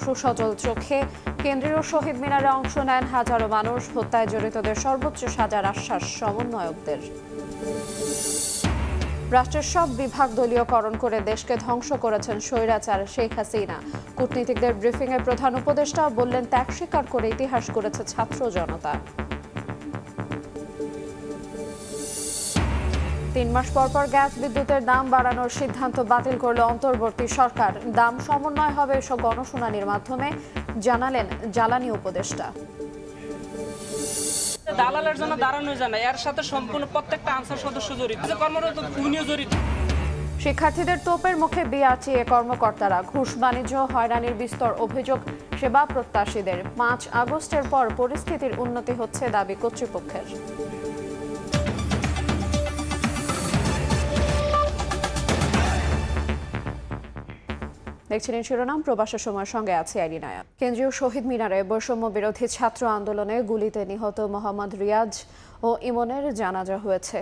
সুসজল চোখে কেন্দ্রীয় শহীদ মিনারে অংশ নেন হাজারো মানুষ। হত্যায় জড়িতদের সর্বোচ্চ সাজার আশ্বাস সমন্বয়কদের। রাষ্ট্রের সব বিভাগ দলীয়করণ করে দেশকে ধ্বংস করেছেন স্বৈরাচার শেখ হাসিনা। কূটনীতিকদের ব্রিফিংয়ে প্রধান উপদেষ্টা বললেন, ত্যাগ স্বীকার করে ইতিহাস গড়েছে ছাত্র জনতা। 3 মাস পর গ্যাস বিদ্যুতের দাম বাড়ানোর সিদ্ধান্ত বাতিল করল অন্তর্বর্তী সরকার। দাম সমন্বয় হবে এসব গণশুনানির মাধ্যমে, জানালেন জ্বালানি উপদেষ্টা। দালালের জন্য দাঁড়ানো যায় না, এর সাথে সম্পূর্ণ প্রত্যেকটা আনসার সদস্য জড়িত, কর্মরত উনিও জড়িত। শিক্ষার্থীদের তোপের মুখে বিআরটিএ কর্মকর্তারা। ঘুষ বাণিজ্য হয়রানির বিস্তর অভিযোগ সেবা প্রত্যাশীদের। 5 আগস্টের পর পরিস্থিতির উন্নতি হচ্ছে দাবি কর্তৃপক্ষের। দেখছিলেন শিরোনাম, প্রবাসের সময়ের সঙ্গে আছে আইরি নায়াব। কেন্দ্রীয় শহীদ মিনারে বৈষম্য বিরোধী ছাত্র আন্দোলনে গুলিতে নিহত মোহাম্মদ রিয়াজ ও ইমনের জানাজা হয়েছে।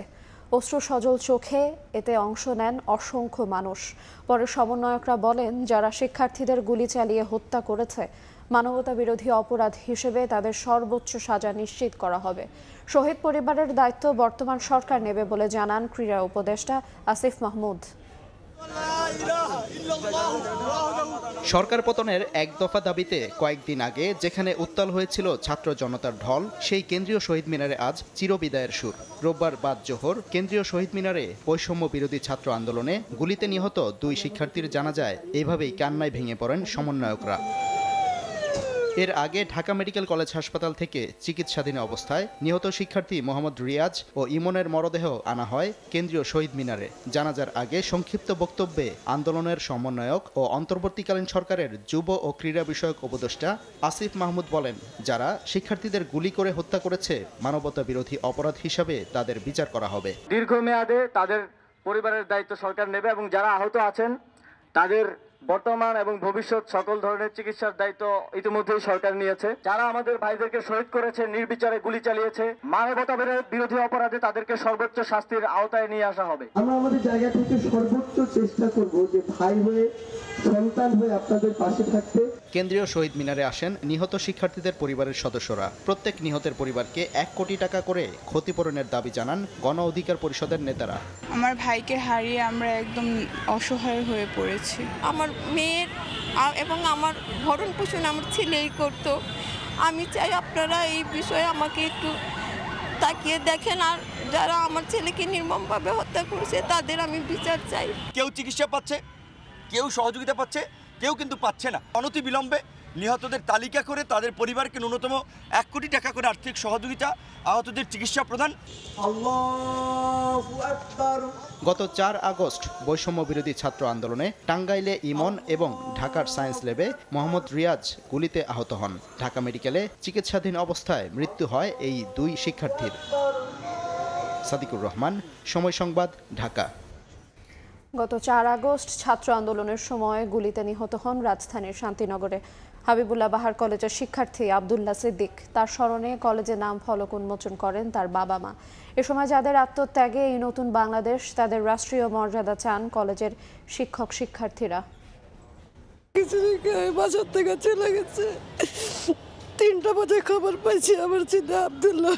অশ্রু সজল চোখে এতে অংশ নেন অসংখ্য মানুষ। পরে সমন্বয়করা বলেন, যারা শিক্ষার্থীদের গুলি চালিয়ে হত্যা করেছে, মানবতা বিরোধী অপরাধ হিসেবে তাদের সর্বোচ্চ সাজা নিশ্চিত করা হবে। শহীদ পরিবারের দায়িত্ব বর্তমান সরকার নেবে বলে জানান ক্রীড়া উপদেষ্টা আসিফ মাহমুদ। সরকার পতনের এক দফা দাবিতে কয়েকদিন আগে যেখানে উত্তাল হয়েছিল ছাত্র জনতার ঢল, সেই কেন্দ্রীয় শহীদ মিনারে আজ চিরবিদায়ের সুর। রোববার বাদ জোহর কেন্দ্রীয় শহীদ মিনারে বৈষম্য বিরোধী ছাত্র আন্দোলনে গুলিতে নিহত 2 শিক্ষার্থীর জানাজায় এভাবেই কান্নায় ভেঙে পড়েন সমন্বয়করা। এর আগে ঢাকা মেডিকেল কলেজ হাসপাতাল থেকে চিকিৎসাধীন অবস্থায় নিহত শিক্ষার্থী মোহাম্মদ রিয়াজ ও ইমনের মরদেহ আনা হয় কেন্দ্রীয় শহীদ মিনারে। জানাজার আগে সংক্ষিপ্ত বক্তব্যে আন্দোলনের সমন্বয়ক ও অন্তর্বর্তীকালীন সরকারের যুব ও ক্রীড়া বিষয়ক উপদেষ্টা আসিফ মাহমুদ বলেন, যারা শিক্ষার্থীদের গুলি করে হত্যা করেছে, মানবতা বিরোধী অপরাধ হিসাবে তাদের বিচার করা হবে। দীর্ঘমেয়াদে তাদের পরিবারের দায়িত্ব সরকার নেবে এবং যারা আহত আছেন তাদের বর্তমান এবং ভবিষ্যৎ সকল ধরনের চিকিৎসার দায়িত্ব ইতিমধ্যেই সরকার নিয়েছে। যারা আমাদের ভাইদেরকে শহীদ করেছে, নির্বিচারে গুলি চালিয়েছে, মানবতা বিরোধী অপরাধে তাদেরকে সর্বোচ্চ শাস্তির আওতায় নিয়ে আসা হবে। আমরা আমাদের জায়গা থেকে সর্বোচ্চ চেষ্টা করব যে ভাই হয়ে, সন্তান হয়ে আপনাদের পাশে থাকতে। কেন্দ্রীয় শহীদ মিনারে আসেন নিহত শিক্ষার্থীদের পরিবারের সদস্যরা। প্রত্যেক নিহতের পরিবারকে 1 কোটি টাকা করে ক্ষতিপূরণের দাবি জানান গণ অধিকার পরিষদের নেতারা। আমার ভাইকে হারিয়ে আমরা একদম অসহায় হয়ে পড়েছি। আমার মেয়ের এবং আমার ভরণ পোষণ আমার ছেলেই করত। আমি চাই আপনারা এই বিষয়ে আমাকে একটু তাকিয়ে দেখেন, আর যারা আমার ছেলেকে নির্মমভাবে হত্যা করেছে তাদের আমি বিচার চাই। কেউ চিকিৎসা পাচ্ছে, কেউ সহযোগিতা পাচ্ছে, কেউ কিন্তু পাচ্ছে না। অনতিবিলম্বে নিহতদের তালিকা করে তাদের পরিবারকে ন্যূনতম 1 কোটি টাকা করে আর্থিক সহযোগিতা, আহতদের চিকিৎসা প্রদান। গত 4 আগস্ট বৈষম্য বিরোধী ছাত্র আন্দোলনে টাঙ্গাইলে ইমন এবং ঢাকার সায়েন্স ল্যাবে মোহাম্মদ রিয়াজ গুলিতে আহত হন। ঢাকা মেডিকেলে চিকিৎসাধীন অবস্থায় মৃত্যু হয় এই 2 শিক্ষার্থীর। সাদিকুর রহমান, সময় সংবাদ, ঢাকা। গত 4 আগস্ট ছাত্র আন্দোলনের সময় গুলিতে নিহত হন রাজধানীর শান্তিনগরে হাবিবুল্লাহ বাহার কলেজের শিক্ষার্থী আব্দুল্লাহ সিদ্দিক। তার স্মরণে কলেজে নাম ফলক উন্মোচন করেন তার বাবা মা। এ সময় যাদের আত্মত্যাগে এই নতুন বাংলাদেশ, তাদের রাষ্ট্রীয় মর্যাদা চান কলেজের শিক্ষক শিক্ষার্থীরা। বাসার থেকে চলে গেছে, 3টা বাজে খবর পাইছি আমার ছেলে আব্দুল্লাহ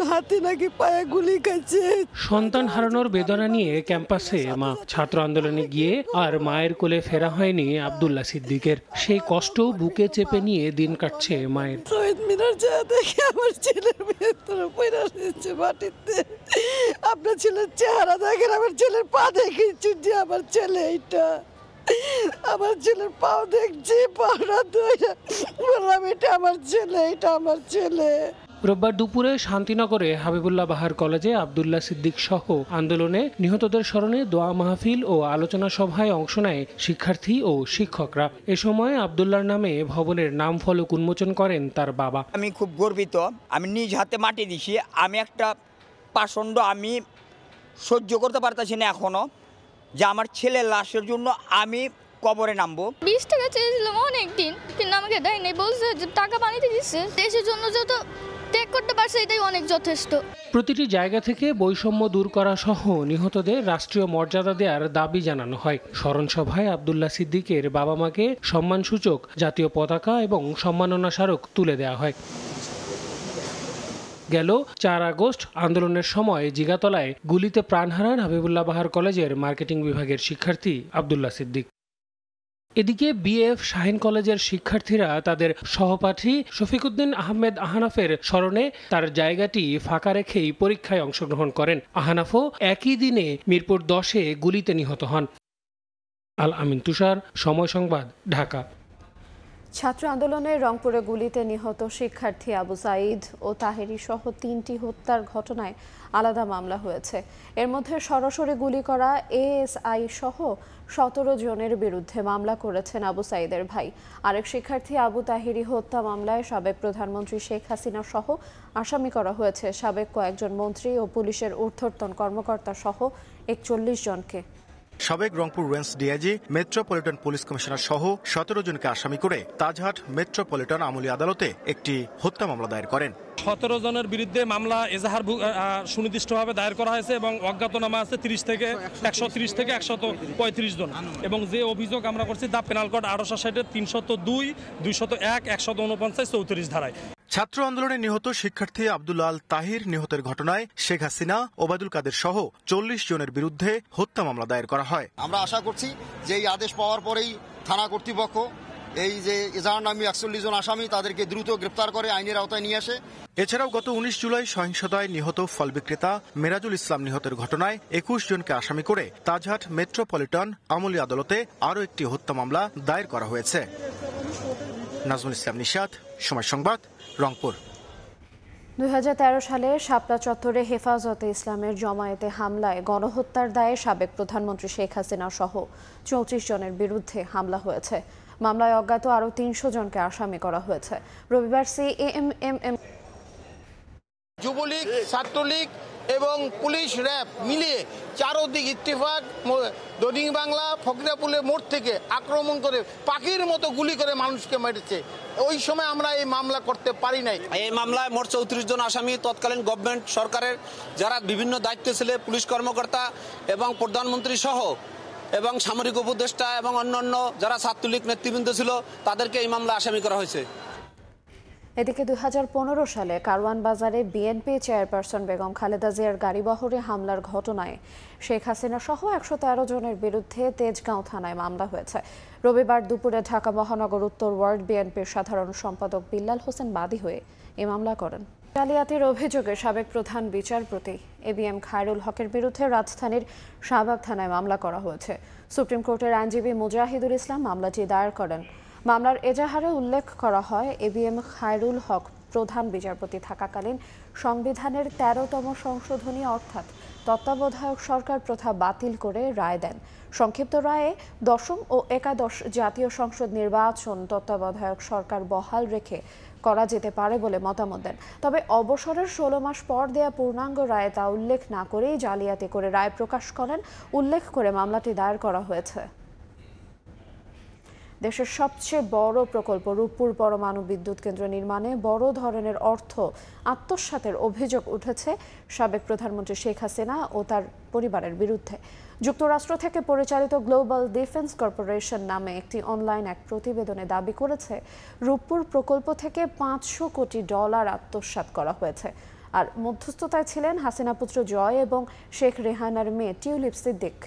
হাতে নাকি পায়ে গুলি খাচ্ছে। সন্তান হারানোর বেদনা নিয়ে ক্যাম্পাসে মা। ছাত্র আন্দোলনে গিয়ে আর মায়ের কোলে ফেরা হয়নি আব্দুল্লাহ সিদ্দিকের। সেই কষ্ট বুকে চেপে নিয়ে দিন কাটছে মায়ের। শহীদ মিনার যা দেখে আমার ছেলের ভেতরে পড়ে রয়েছে মাটিতে। আপনার ছেলের চেহারা দেখেন, আমার ছেলের পা দেখেছি যে আমার ছেলে এইটা, আমার ছেলের পাও দেখছি, পাওয়া দইরা বললাম এটা আমার ছেলে, এটা আমার ছেলে। রোববার দুপুরে শান্তিনগরে হাবিবুল্লাহ বাহার কলেজে আব্দুল্লাহ সিদ্দিক সহ আন্দোলনে নিহতদের স্মরণে দোয়া মাহফিল ও আলোচনা সভায় অংশ নেয় শিক্ষার্থী ও শিক্ষকরা। এ সময় আব্দুল্লাহর নামে ভবনের নাম ফলক উন্মোচন করেন তার বাবা। আমি খুব গর্বিত, আমি নিজ হাতে মাটি দিছি। আমি একটা পাষণ্ড আমি সহ্য করতে পারতেছি না এখনো, যে আমার ছেলের লাশের জন্য আমি কবরে নামবো। 20 টাকা চেয়েছিলাম অনেক দিন, কিন্তু আমাকে দেয় নাই। বলছে যে টাকা পানিতে দিচ্ছে। দেশের জন্য যত ত্যাগ করতে পারছে এটাই অনেক যথেষ্ট। প্রতিটি জায়গা থেকে বৈষম্য দূর করা সহ নিহতদের রাষ্ট্রীয় মর্যাদা দেওয়ার দাবি জানানো হয়। স্মরণসভায় আব্দুল্লাহ সিদ্দিকের বাবা মাকে সম্মানসূচক জাতীয় পতাকা এবং সম্মাননা স্মারক তুলে দেওয়া হয়। গেল 4 আগস্ট আন্দোলনের সময় জিগাতলায় গুলিতে প্রাণ হারান হাবিবুল্লাহ বাহার কলেজের মার্কেটিং বিভাগের শিক্ষার্থী আব্দুল্লাহ সিদ্দিক। এদিকে বিএফ শাহিন কলেজের শিক্ষার্থীরা তাদের সহপাঠী শফিকুদ্দিন আহমেদ আহনাফের স্মরণে তার জায়গাটি ফাঁকা রেখেই পরীক্ষায় অংশগ্রহণ করেন। আহনাফও একই দিনে মিরপুর 10-এ গুলিতে নিহত হন। আল আমিন তুষার, সময় সংবাদ, ঢাকা। ছাত্র আন্দোলনে রংপুরে গুলিতে নিহত শিক্ষার্থী আবু সাঈদ ও তাহেরি সহ 3টি হত্যার ঘটনায় আলাদা মামলা হয়েছে। এর মধ্যে সরাসরি গুলি করা এএসআই সহ 17 জনের বিরুদ্ধে মামলা করেছেন আবু সাঈদের ভাই। আরেক শিক্ষার্থী আবু তাহেরি হত্যা মামলায় সাবেক প্রধানমন্ত্রী শেখ হাসিনা সহ আসামি করা হয়েছে সাবেক কয়েকজন মন্ত্রী ও পুলিশের ঊর্ধ্বতন কর্মকর্তা সহ 41 জনকে। সাবেক Rangpur range DIG, metropolitan police commissioner সহ 17 জনকে আসামি করে তাজহাট মেট্রোপলিটন আমলি আদালতে একটি হত্যা মামলা দায়ের করেন। 17 জনের বিরুদ্ধে মামলা এজাহার সুনির্দিষ্টভাবে দায়ের করা হয়েছে এবং অজ্ঞাতনামা আছে 130 থেকে 135 জন এবং যে অভিযোগ আমরা করছি দা পেনাল কোড 1860 302, 201, 149, 34 ধারায়। ছাত্র আন্দোলনে নিহত শিক্ষার্থী আব্দুল আল তাহির নিহতের ঘটনায় শেখ হাসিনা, ওবায়দুল কাদের সহ 40 জনের বিরুদ্ধে হত্যা মামলা দায়ের করা হয়। আমরা আশা করছি যে এই আদেশ পাওয়ার পরেই থানা কর্তৃপক্ষ এই যে এজাহার নামী 41 জন আসামি তাদেরকে দ্রুত গ্রেপ্তার করে আইনের আওতায় নিয়ে আসে। এছাড়াও গত 19 জুলাই সহিংসতায় নিহত ফল বিক্রেতা মেরাজুল ইসলাম নিহতের ঘটনায় 21 জনকে আসামি করে তাজহাট মেট্রোপলিটন আমলি আদালতে আরও একটি হত্যা মামলা দায়ের করা হয়েছে। নাজমুল ইসলাম নিশাত, সময় সংবাদ, রংপুর। 2013 সালে শাপলা চত্বরে হেফাজতে ইসলামের জমায়েতে হামলায় গণহত্যার দায়ে সাবেক প্রধানমন্ত্রী শেখ হাসিনা সহ 34 জনের বিরুদ্ধে হামলা হয়েছে। মামলায় অজ্ঞাত আরও 300 জনকে আসামি করা হয়েছে। রবিবার সিএএমএম, যুবলীগ, ছাত্রলীগ এবং পুলিশ র্যাব মিলিয়ে চারদিক ইত্তেফাক দডিং বাংলা ফকরিয়াপুলের মোড় থেকে আক্রমণ করে পাখির মতো গুলি করে মানুষকে মেরেছে। ওই সময় আমরা এই মামলা করতে পারি নাই। এই মামলায় মোট 34 জন আসামি তৎকালীন গভর্নমেন্ট সরকারের যারা বিভিন্ন দায়িত্বে ছিল, পুলিশ কর্মকর্তা এবং প্রধানমন্ত্রী সহ এবং সামরিক উপদেষ্টা এবং অন্যান্য যারা ছাত্রলীগ নেতৃবৃন্দ ছিল তাদেরকে এই মামলা আসামি করা হয়েছে। এদিকে 2015 সালে কারওয়ান বাজারে বিএনপি চেয়ারপারসন বেগম খালেদা জিয়ার গাড়িবহরে হামলার ঘটনায় শেখ হাসিনা সহ 113 জনের বিরুদ্ধে তেজগাঁও থানায় মামলা হয়েছে। রবিবার দুপুরে ঢাকা মহানগর উত্তর ওয়ার্ড বিএনপির সাধারণ সম্পাদক বিল্লাল হোসেন বাদী হয়ে এই মামলা করেন। জালিয়াতির অভিযোগে সাবেক প্রধান বিচারপতি এবিএম খায়রুল হকের বিরুদ্ধে রাজধানীর শাহবাগ থানায় মামলা করা হয়েছে। সুপ্রিম কোর্টের আইনজীবী মুজাহিদুল ইসলাম মামলাটি দায়ের করেন। মামলার এজাহারে উল্লেখ করা হয়, এবিএম খায়রুল হক প্রধান বিচারপতি থাকাকালীন সংবিধানের 13তম সংশোধনী অর্থাৎ তত্ত্বাবধায়ক সরকার প্রথা বাতিল করে রায় দেন। সংক্ষিপ্ত রায়ে 10ম ও 11শ জাতীয় সংসদ নির্বাচন তত্ত্বাবধায়ক সরকার বহাল রেখে করা যেতে পারে বলে মতামত দেন। তবে অবসরের 16 মাস পর দেয়া পূর্ণাঙ্গ রায়ে তা উল্লেখ না করেই জালিয়াতি করে রায় প্রকাশ করেন। উল্লেখ করে মামলাটি দায়ের করা হয়েছে। দেশের সবচেয়ে বড় প্রকল্প রূপপুর পরমাণু বিদ্যুৎ কেন্দ্র নির্মাণে বড় ধরনের অর্থ আত্মসাতের অভিযোগ উঠেছে সাবেক প্রধানমন্ত্রী শেখ হাসিনা ও তার পরিবারের বিরুদ্ধে। যুক্তরাষ্ট্র থেকে পরিচালিত গ্লোবাল ডিফেন্স কর্পোরেশন নামে একটি অনলাইন এক প্রতিবেদনে দাবি করেছে রূপপুর প্রকল্প থেকে $500 কোটি আত্মসাৎ করা হয়েছে। আর মধ্যস্থতায় ছিলেন হাসিনা পুত্র জয় এবং শেখ রেহানার মেয়ে টিউলিপ সিদ্দিক।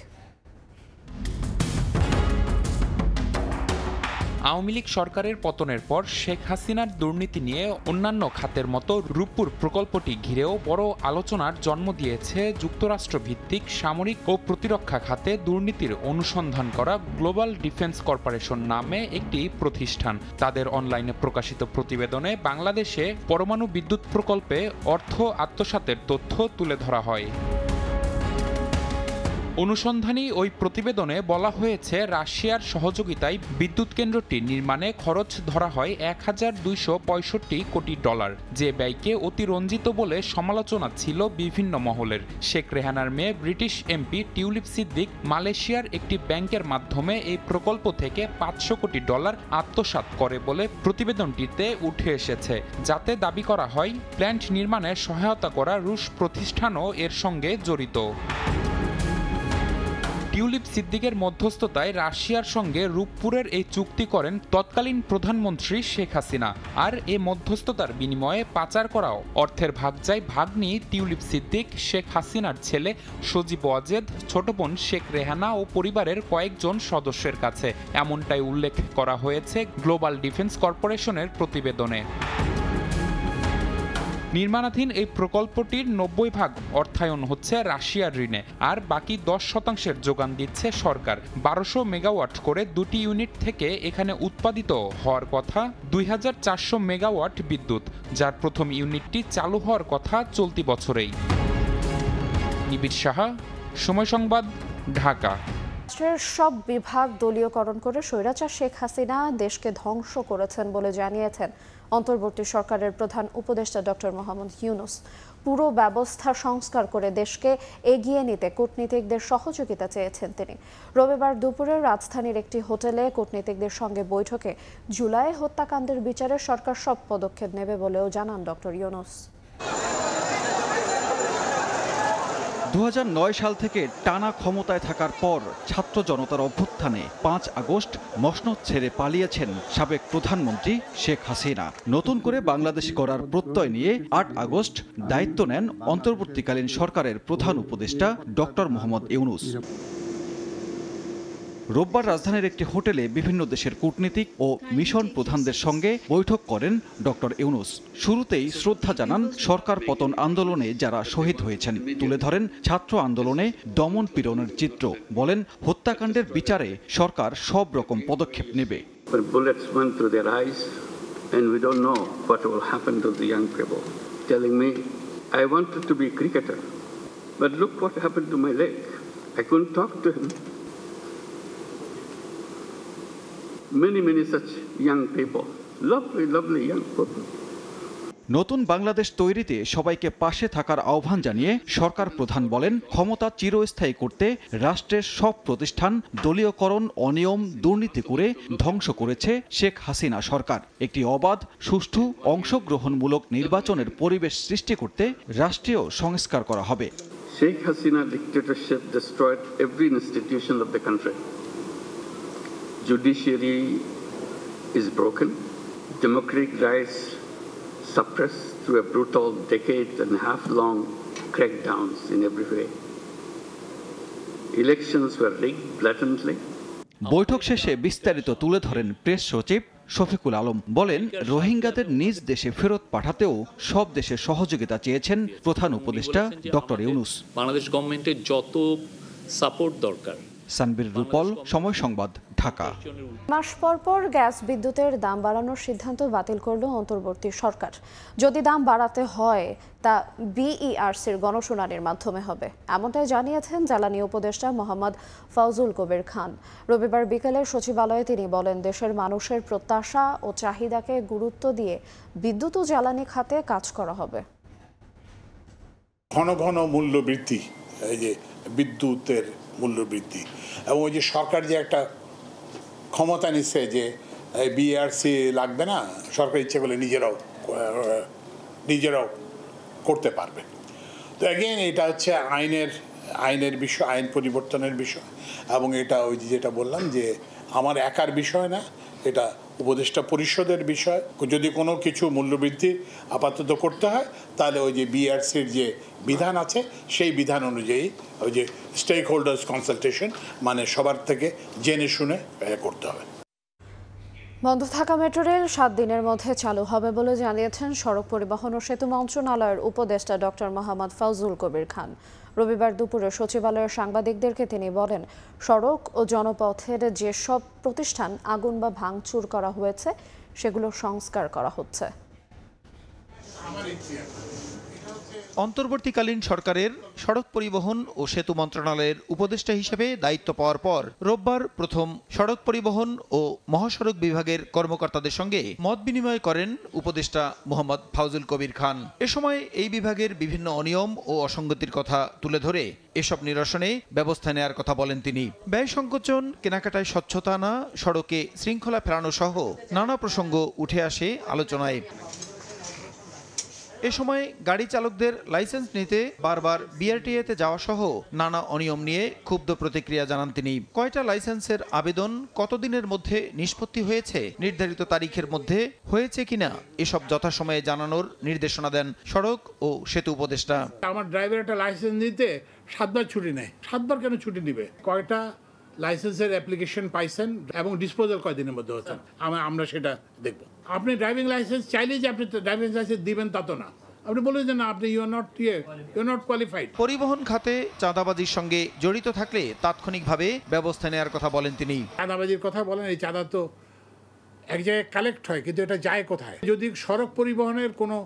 আওয়ামী লীগ সরকারের পতনের পর শেখ হাসিনার দুর্নীতি নিয়ে অন্যান্য খাতের মতো রূপপুর প্রকল্পটি ঘিরেও বড় আলোচনার জন্ম দিয়েছে যুক্তরাষ্ট্র ভিত্তিক সামরিক ও প্রতিরক্ষা খাতে দুর্নীতির অনুসন্ধান করা গ্লোবাল ডিফেন্স কর্পোরেশন নামে একটি প্রতিষ্ঠান। তাদের অনলাইনে প্রকাশিত প্রতিবেদনে বাংলাদেশে পরমাণু বিদ্যুৎ প্রকল্পে অর্থ আত্মসাতের তথ্য তুলে ধরা হয়। অনুসন্ধানী ওই প্রতিবেদনে বলা হয়েছে রাশিয়ার সহযোগিতায় বিদ্যুৎ কেন্দ্রটি নির্মাণে খরচ ধরা হয় $1,265 কোটি, যে ব্যয়কে অতিরঞ্জিত বলে সমালোচনা ছিল বিভিন্ন মহলের। শেখ রেহানার মেয়ে ব্রিটিশ এমপি টিউলিপ সিদ্দিক মালয়েশিয়ার একটি ব্যাংকের মাধ্যমে এই প্রকল্প থেকে $500 কোটি আত্মসাৎ করে বলে প্রতিবেদনটিতে উঠে এসেছে, যাতে দাবি করা হয় প্ল্যান্ট নির্মাণে সহায়তা করা রুশ প্রতিষ্ঠানও এর সঙ্গে জড়িত। টিউলিপ সিদ্দিকের মধ্যস্থতায় রাশিয়ার সঙ্গে রূপপুরের এই চুক্তি করেন তৎকালীন প্রধানমন্ত্রী শেখ হাসিনা। আর এ মধ্যস্থতার বিনিময়ে পাচার করাও অর্থের ভাগ যায় ভাগ্নি টিউলিপ সিদ্দিক, শেখ হাসিনার ছেলে সজীব ওয়াজেদ, ছোট বোন শেখ রেহানা ও পরিবারের কয়েকজন সদস্যের কাছে। এমনটাই উল্লেখ করা হয়েছে গ্লোবাল ডিফেন্স কর্পোরেশনের প্রতিবেদনে। নির্মাণাধীন এই প্রকল্পটির 90% অর্থায়ন হচ্ছে রাশিয়ার ঋণে, আর বাকি 10% যোগান দিচ্ছে সরকার। 1200 মেগাওয়াট করে 2টি ইউনিট থেকে এখানে উৎপাদিত হওয়ার কথা 2400 মেগাওয়াট বিদ্যুৎ, যার প্রথম ইউনিটটি চালু হওয়ার কথা চলতি বছরেই। নিবিড় সাহা, সময় সংবাদ, ঢাকা। রাষ্ট্রের সব বিভাগ দলীয়করণ করে স্বৈরাচার শেখ হাসিনা দেশকে ধ্বংস করেছেন বলে জানিয়েছেন অন্তর্বর্তী সরকারের প্রধান উপদেষ্টা ডক্টর মোহাম্মদ ইউনূস। পুরো ব্যবস্থা সংস্কার করে দেশকে এগিয়ে নিতে কূটনীতিকদের সহযোগিতা চেয়েছেন তিনি। রবিবার দুপুরে রাজধানীর একটি হোটেলে কূটনীতিকদের সঙ্গে বৈঠকে জুলাই হত্যাকাণ্ডের বিচারে সরকার সব পদক্ষেপ নেবে বলেও জানান ডক্টর ইউনূস। 2009 সাল থেকে টানা ক্ষমতায় থাকার পর ছাত্র জনতার অভ্যুত্থানে 5 আগস্ট মসনদ ছেড়ে পালিয়েছেন সাবেক প্রধানমন্ত্রী শেখ হাসিনা। নতুন করে বাংলাদেশ গড়ার প্রত্যয় নিয়ে 8 আগস্ট দায়িত্ব নেন অন্তর্বর্তীকালীন সরকারের প্রধান উপদেষ্টা ডক্টর মোহাম্মদ ইউনূস। রোববার রাজধানীর একটি হোটেলে বিভিন্ন দেশের কূটনীতিক ও মিশন প্রধানদের সঙ্গে বৈঠক করেন ডক্টর ইউনূস। শুরুতেই শ্রদ্ধা জানান সরকার পতন আন্দোলনে যারা শহীদ হয়েছেন, তুলে ধরেন ছাত্র আন্দোলনে দমন পীড়নের চিত্র। বলেন হত্যাকাণ্ডের বিচারে সরকার সব রকম পদক্ষেপ নেবে। Many such young people, lovely young people. নতুন বাংলাদেশ তৈরিতে সবাইকে পাশে থাকার আহ্বান জানিয়ে সরকার প্রধান বলেন ক্ষমতা চিরস্থায়ী করতে রাষ্ট্রের সব প্রতিষ্ঠান দলীয়করণ, অনিয়ম, দুর্নীতি করে ধ্বংস করেছে শেখ হাসিনা সরকার। একটি অবাধ, সুষ্ঠু, অংশগ্রহণমূলক নির্বাচনের পরিবেশ সৃষ্টি করতে রাষ্ট্রীয় সংস্কার করা হবে। Sheikh Hasina dictatorship destroyed every institution of the country. Judiciary is broken, democratic rights suppressed through a brutal decade-and-a-half-long crackdowns in every way. Elections were rigged blatantly. বৈঠক শেষে বিস্তারিত তুলে ধরেন প্রেস সচিব শফিকুল আলম। বলেন রোহিঙ্গাদের নিজ দেশে ফেরত পাঠাতেও সব দেশের সহযোগিতা চেয়েছেন প্রধান উপদেষ্টা ডক্টর ইউনূস। বাংলাদেশ গভর্নমেন্টের যত সাপোর্ট দরকার। সানবীর রূপল, সময় সংবাদ, ঢাকা। মাস পর পর গ্যাস বিদ্যুতের দাম বাড়ানোর সিদ্ধান্ত বাতিল করল অন্তর্বর্তী সরকার। যদি দাম বাড়াতে হয় তা বিইআরসির গণশুনানির মাধ্যমে হবে, এমনটাই জানিয়েছেন জ্বালানি উপদেষ্টা মোহাম্মদ ফাউজুল কবির খান। রবিবার বিকেলে সচিবালয়ে তিনি বলেন দেশের মানুষের প্রত্যাশা ও চাহিদাকে গুরুত্ব দিয়ে বিদ্যুৎ ও জ্বালানি খাতে কাজ করা হবে। ঘন ঘন মূল্য বৃদ্ধি, এই যে বিদ্যুতের মূল্য বৃদ্ধি, এবং ওই যে সরকার যে একটা ক্ষমতা নিচ্ছে যে বিআরসি লাগবে না, সরকার ইচ্ছে করলে নিজেরাও করতে পারবে। তো এগেইন এটা হচ্ছে আইনের বিষয়, আইন পরিবর্তনের বিষয়, এবং এটা ওই যেটা বললাম যে আমার একার বিষয় না, এটা উপদেষ্টা পরিষদের বিষয়। যদি কোনো কিছু মূল্যবৃদ্ধি আপাতত করতে হয় তাহলে ওই যে বিআরসির যে বিধান আছে সেই বিধান অনুযায়ী ওই যে স্টেক হোল্ডার্স কনসালটেশন, মানে সবার থেকে জেনে শুনে করতে হবে। বন্ধ থাকা মেট্রো রেল 7 দিনের মধ্যে চালু হবে বলে জানিয়েছেন সড়ক পরিবহন ও সেতু মন্ত্রণালয়ের উপদেষ্টা ডক্টর মোহাম্মদ ফাউজুল কবির খান। রবিবার দুপুরে সচিবালয়ের সাংবাদিকদেরকে তিনি বলেন সড়ক ও জনপথের যেসব প্রতিষ্ঠান আগুন বা ভাঙচুর করা হয়েছে সেগুলো সংস্কার করা হচ্ছে। অন্তর্বর্তীকালীন সরকারের সড়ক পরিবহন ও সেতু মন্ত্রণালয়ের উপদেষ্টা হিসেবে দায়িত্ব পাওয়ার পর রোববার প্রথম সড়ক পরিবহন ও মহাসড়ক বিভাগের কর্মকর্তাদের সঙ্গে মত বিনিময় করেন উপদেষ্টা মোহাম্মদ ফাউজুল কবির খান। এ সময় এই বিভাগের বিভিন্ন অনিয়ম ও অসঙ্গতির কথা তুলে ধরে এসব নিরসনে ব্যবস্থা নেওয়ার কথা বলেন তিনি। ব্যয় সংকোচন, কেনাকাটায় স্বচ্ছতা আনা, সড়কে শৃঙ্খলা ফেরানো সহ নানা প্রসঙ্গ উঠে আসে আলোচনায়। এ সময় গাড়ি চালকদের লাইসেন্স নিতে বারবার বিআরটিএতে যাওয়া সহ নানা অনিয়ম নিয়ে ক্ষুব্ধ প্রতিক্রিয়া জানান তিনি। কয়টা লাইসেন্সের আবেদন কতদিনের মধ্যে নিষ্পত্তি হয়েছে, নির্ধারিত তারিখের মধ্যে হয়েছে কিনা এসব যথাসময়ে জানানোর নির্দেশনা দেন সড়ক ও সেতু উপদেষ্টা। আমার ড্রাইভার একটা লাইসেন্স নিতে 7 বার ছুটি নেয়, 7 বার কেন ছুটি দিবে? কয়টা লাইসেন্সের অ্যাপ্লিকেশন পাইছেন এবং ডিসপোজাল কয়দিনের মধ্যে হচ্ছেন, আমরা সেটা দেখব। আপনি ড্রাইভিং লাইসেন্স চাইলে যে আপনি ড্রাইভিং লাইসেন্স দিবেন তা তো না, আপনি বলবেন যে না, আপনি ইউ আর নট কোয়ালিফাইড। পরিবহন খাতে চাঁদাবাজির সঙ্গে জড়িত থাকলে তাৎক্ষণিকভাবে ব্যবস্থা নেওয়ার কথা বলেন তিনি। চাঁদাবাজির কথা বলেন, এই চাঁদা তো এক জায়গায় কালেক্ট হয়, কিন্তু এটা যায় কোথায়? যদি সড়ক পরিবহনের কোনো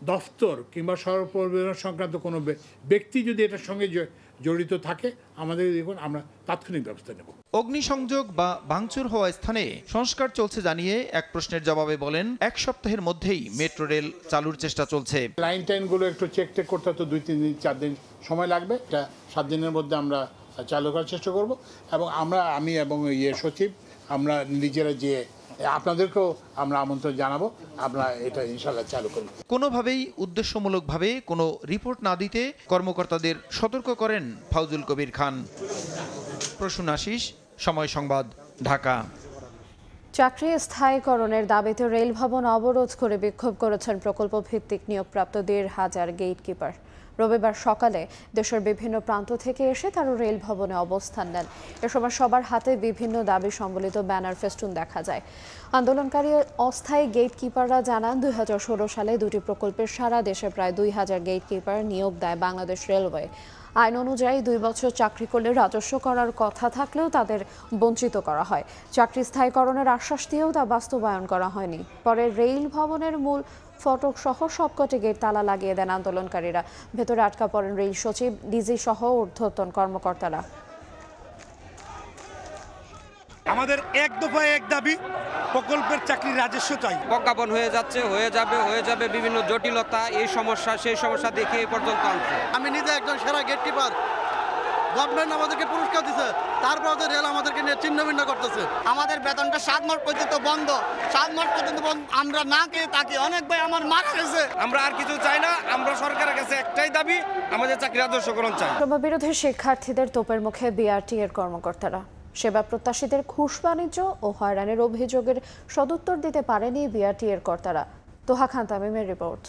দফতর কিংবা সড়ক পরিবহন সংক্রান্ত কোনো ব্যক্তি যদি এটার সঙ্গে জড়িত থাকে, আমাদের দেখুন আমরা তাৎক্ষণিক ব্যবস্থা নেব। অগ্নিসংযোগ বা ভাঙচুর হওয়া স্থানে সংস্কার চলছে জানিয়ে এক প্রশ্নের জবাবে বলেন, 1 সপ্তাহের মধ্যেই মেট্রো রেল চালুর চেষ্টা চলছে। লাইন টাইনগুলো একটু চেক করতে তো 2-3 দিন 4 দিন সময় লাগবে, এটা 7 দিনের মধ্যে আমরা চালু করার চেষ্টা করব। এবং আমি এবং সচিব আমরা নিজেরা যে আপনাদেরকেও আমরা আমন্ত্রণ জানাবো, আমরা এটা ইনশাআল্লাহ চালু করব। কোনোভাবেই উদ্দেশ্যমূলকভাবে কোনো রিপোর্ট না দিতে কর্মকর্তাদের সতর্ক করেন ফাউজুল কবির খান। প্রসূন আশিস, সময় সংবাদ, ঢাকা। চাকরি স্থায়ীকরণের দাবিতে রেল ভবন অবরোধ করে বিক্ষোভ করেছেন প্রকল্প ভিত্তিক নিয়োগপ্রাপ্ত 1,500 গেট কিপার। রবিবার সকালে দেশের বিভিন্ন প্রান্ত থেকে এসে তারা রেল ভবনে অবস্থান নেন। এ সময় সবার হাতে বিভিন্ন দাবি সম্বলিত ব্যানার ফেস্টুন দেখা যায়। আন্দোলনকারী অস্থায়ী গেট কিপাররা জানান, 2016 সালে 2টি প্রকল্পের সারা দেশে প্রায় 2,000 গেট কিপার নিয়োগ দেয় বাংলাদেশ রেলওয়ে। আইন অনুযায়ী 2 বছর চাকরি করলে রাজস্ব করার কথা থাকলেও তাদের বঞ্চিত করা হয়। চাকরি স্থায়ীকরণের আশ্বাস দিয়েও তা বাস্তবায়ন করা হয়নি। পরে রেল ভবনের মূল ফটক সহ সবকটি গেট তালা লাগিয়ে দেন আন্দোলনকারীরা। ভেতরে আটকা পড়েন রেল সচিব, ডিজি সহ ঊর্ধ্বতন কর্মকর্তারা। আমাদের এক দফায় এক দাবি, প্রকল্পের চাকরির রাজস্ব চাই। প্রজ্ঞাপন হয়ে যাবে বিভিন্ন জটিলতা, এই সমস্যা সেই সমস্যা দেখে এই পর্যন্ত আনছে। আমি নিজে একজন সেরা গেট কিপার, গভর্নমেন্ট আমাদেরকে পুরস্কার দিচ্ছে, তারপর রেল আমাদেরকে নিয়ে ছিন্ন ভিন্ন করতেছে। আমাদের বেতনটা 7 মাস পর্যন্ত বন্ধ, 7 মাস পর্যন্ত আমরা না খেয়ে থাকি। অনেক ভাই আমার মারা গেছে। আমরা আর কিছু চাই না, আমরা সরকারের কাছে একটাই দাবি, আমাদের চাকরি রাজস্বকরণ চাই। বিরোধী শিক্ষার্থীদের তোপের মুখে বিআরটি এর কর্মকর্তারা। সেবা প্রত্যাশীদের ঘুষ বাণিজ্য ও হয়রানির অভিযোগের সদুত্তর দিতে পারেনি বিআরটি এর কর্তারা। তোহা খান তামিমের রিপোর্ট।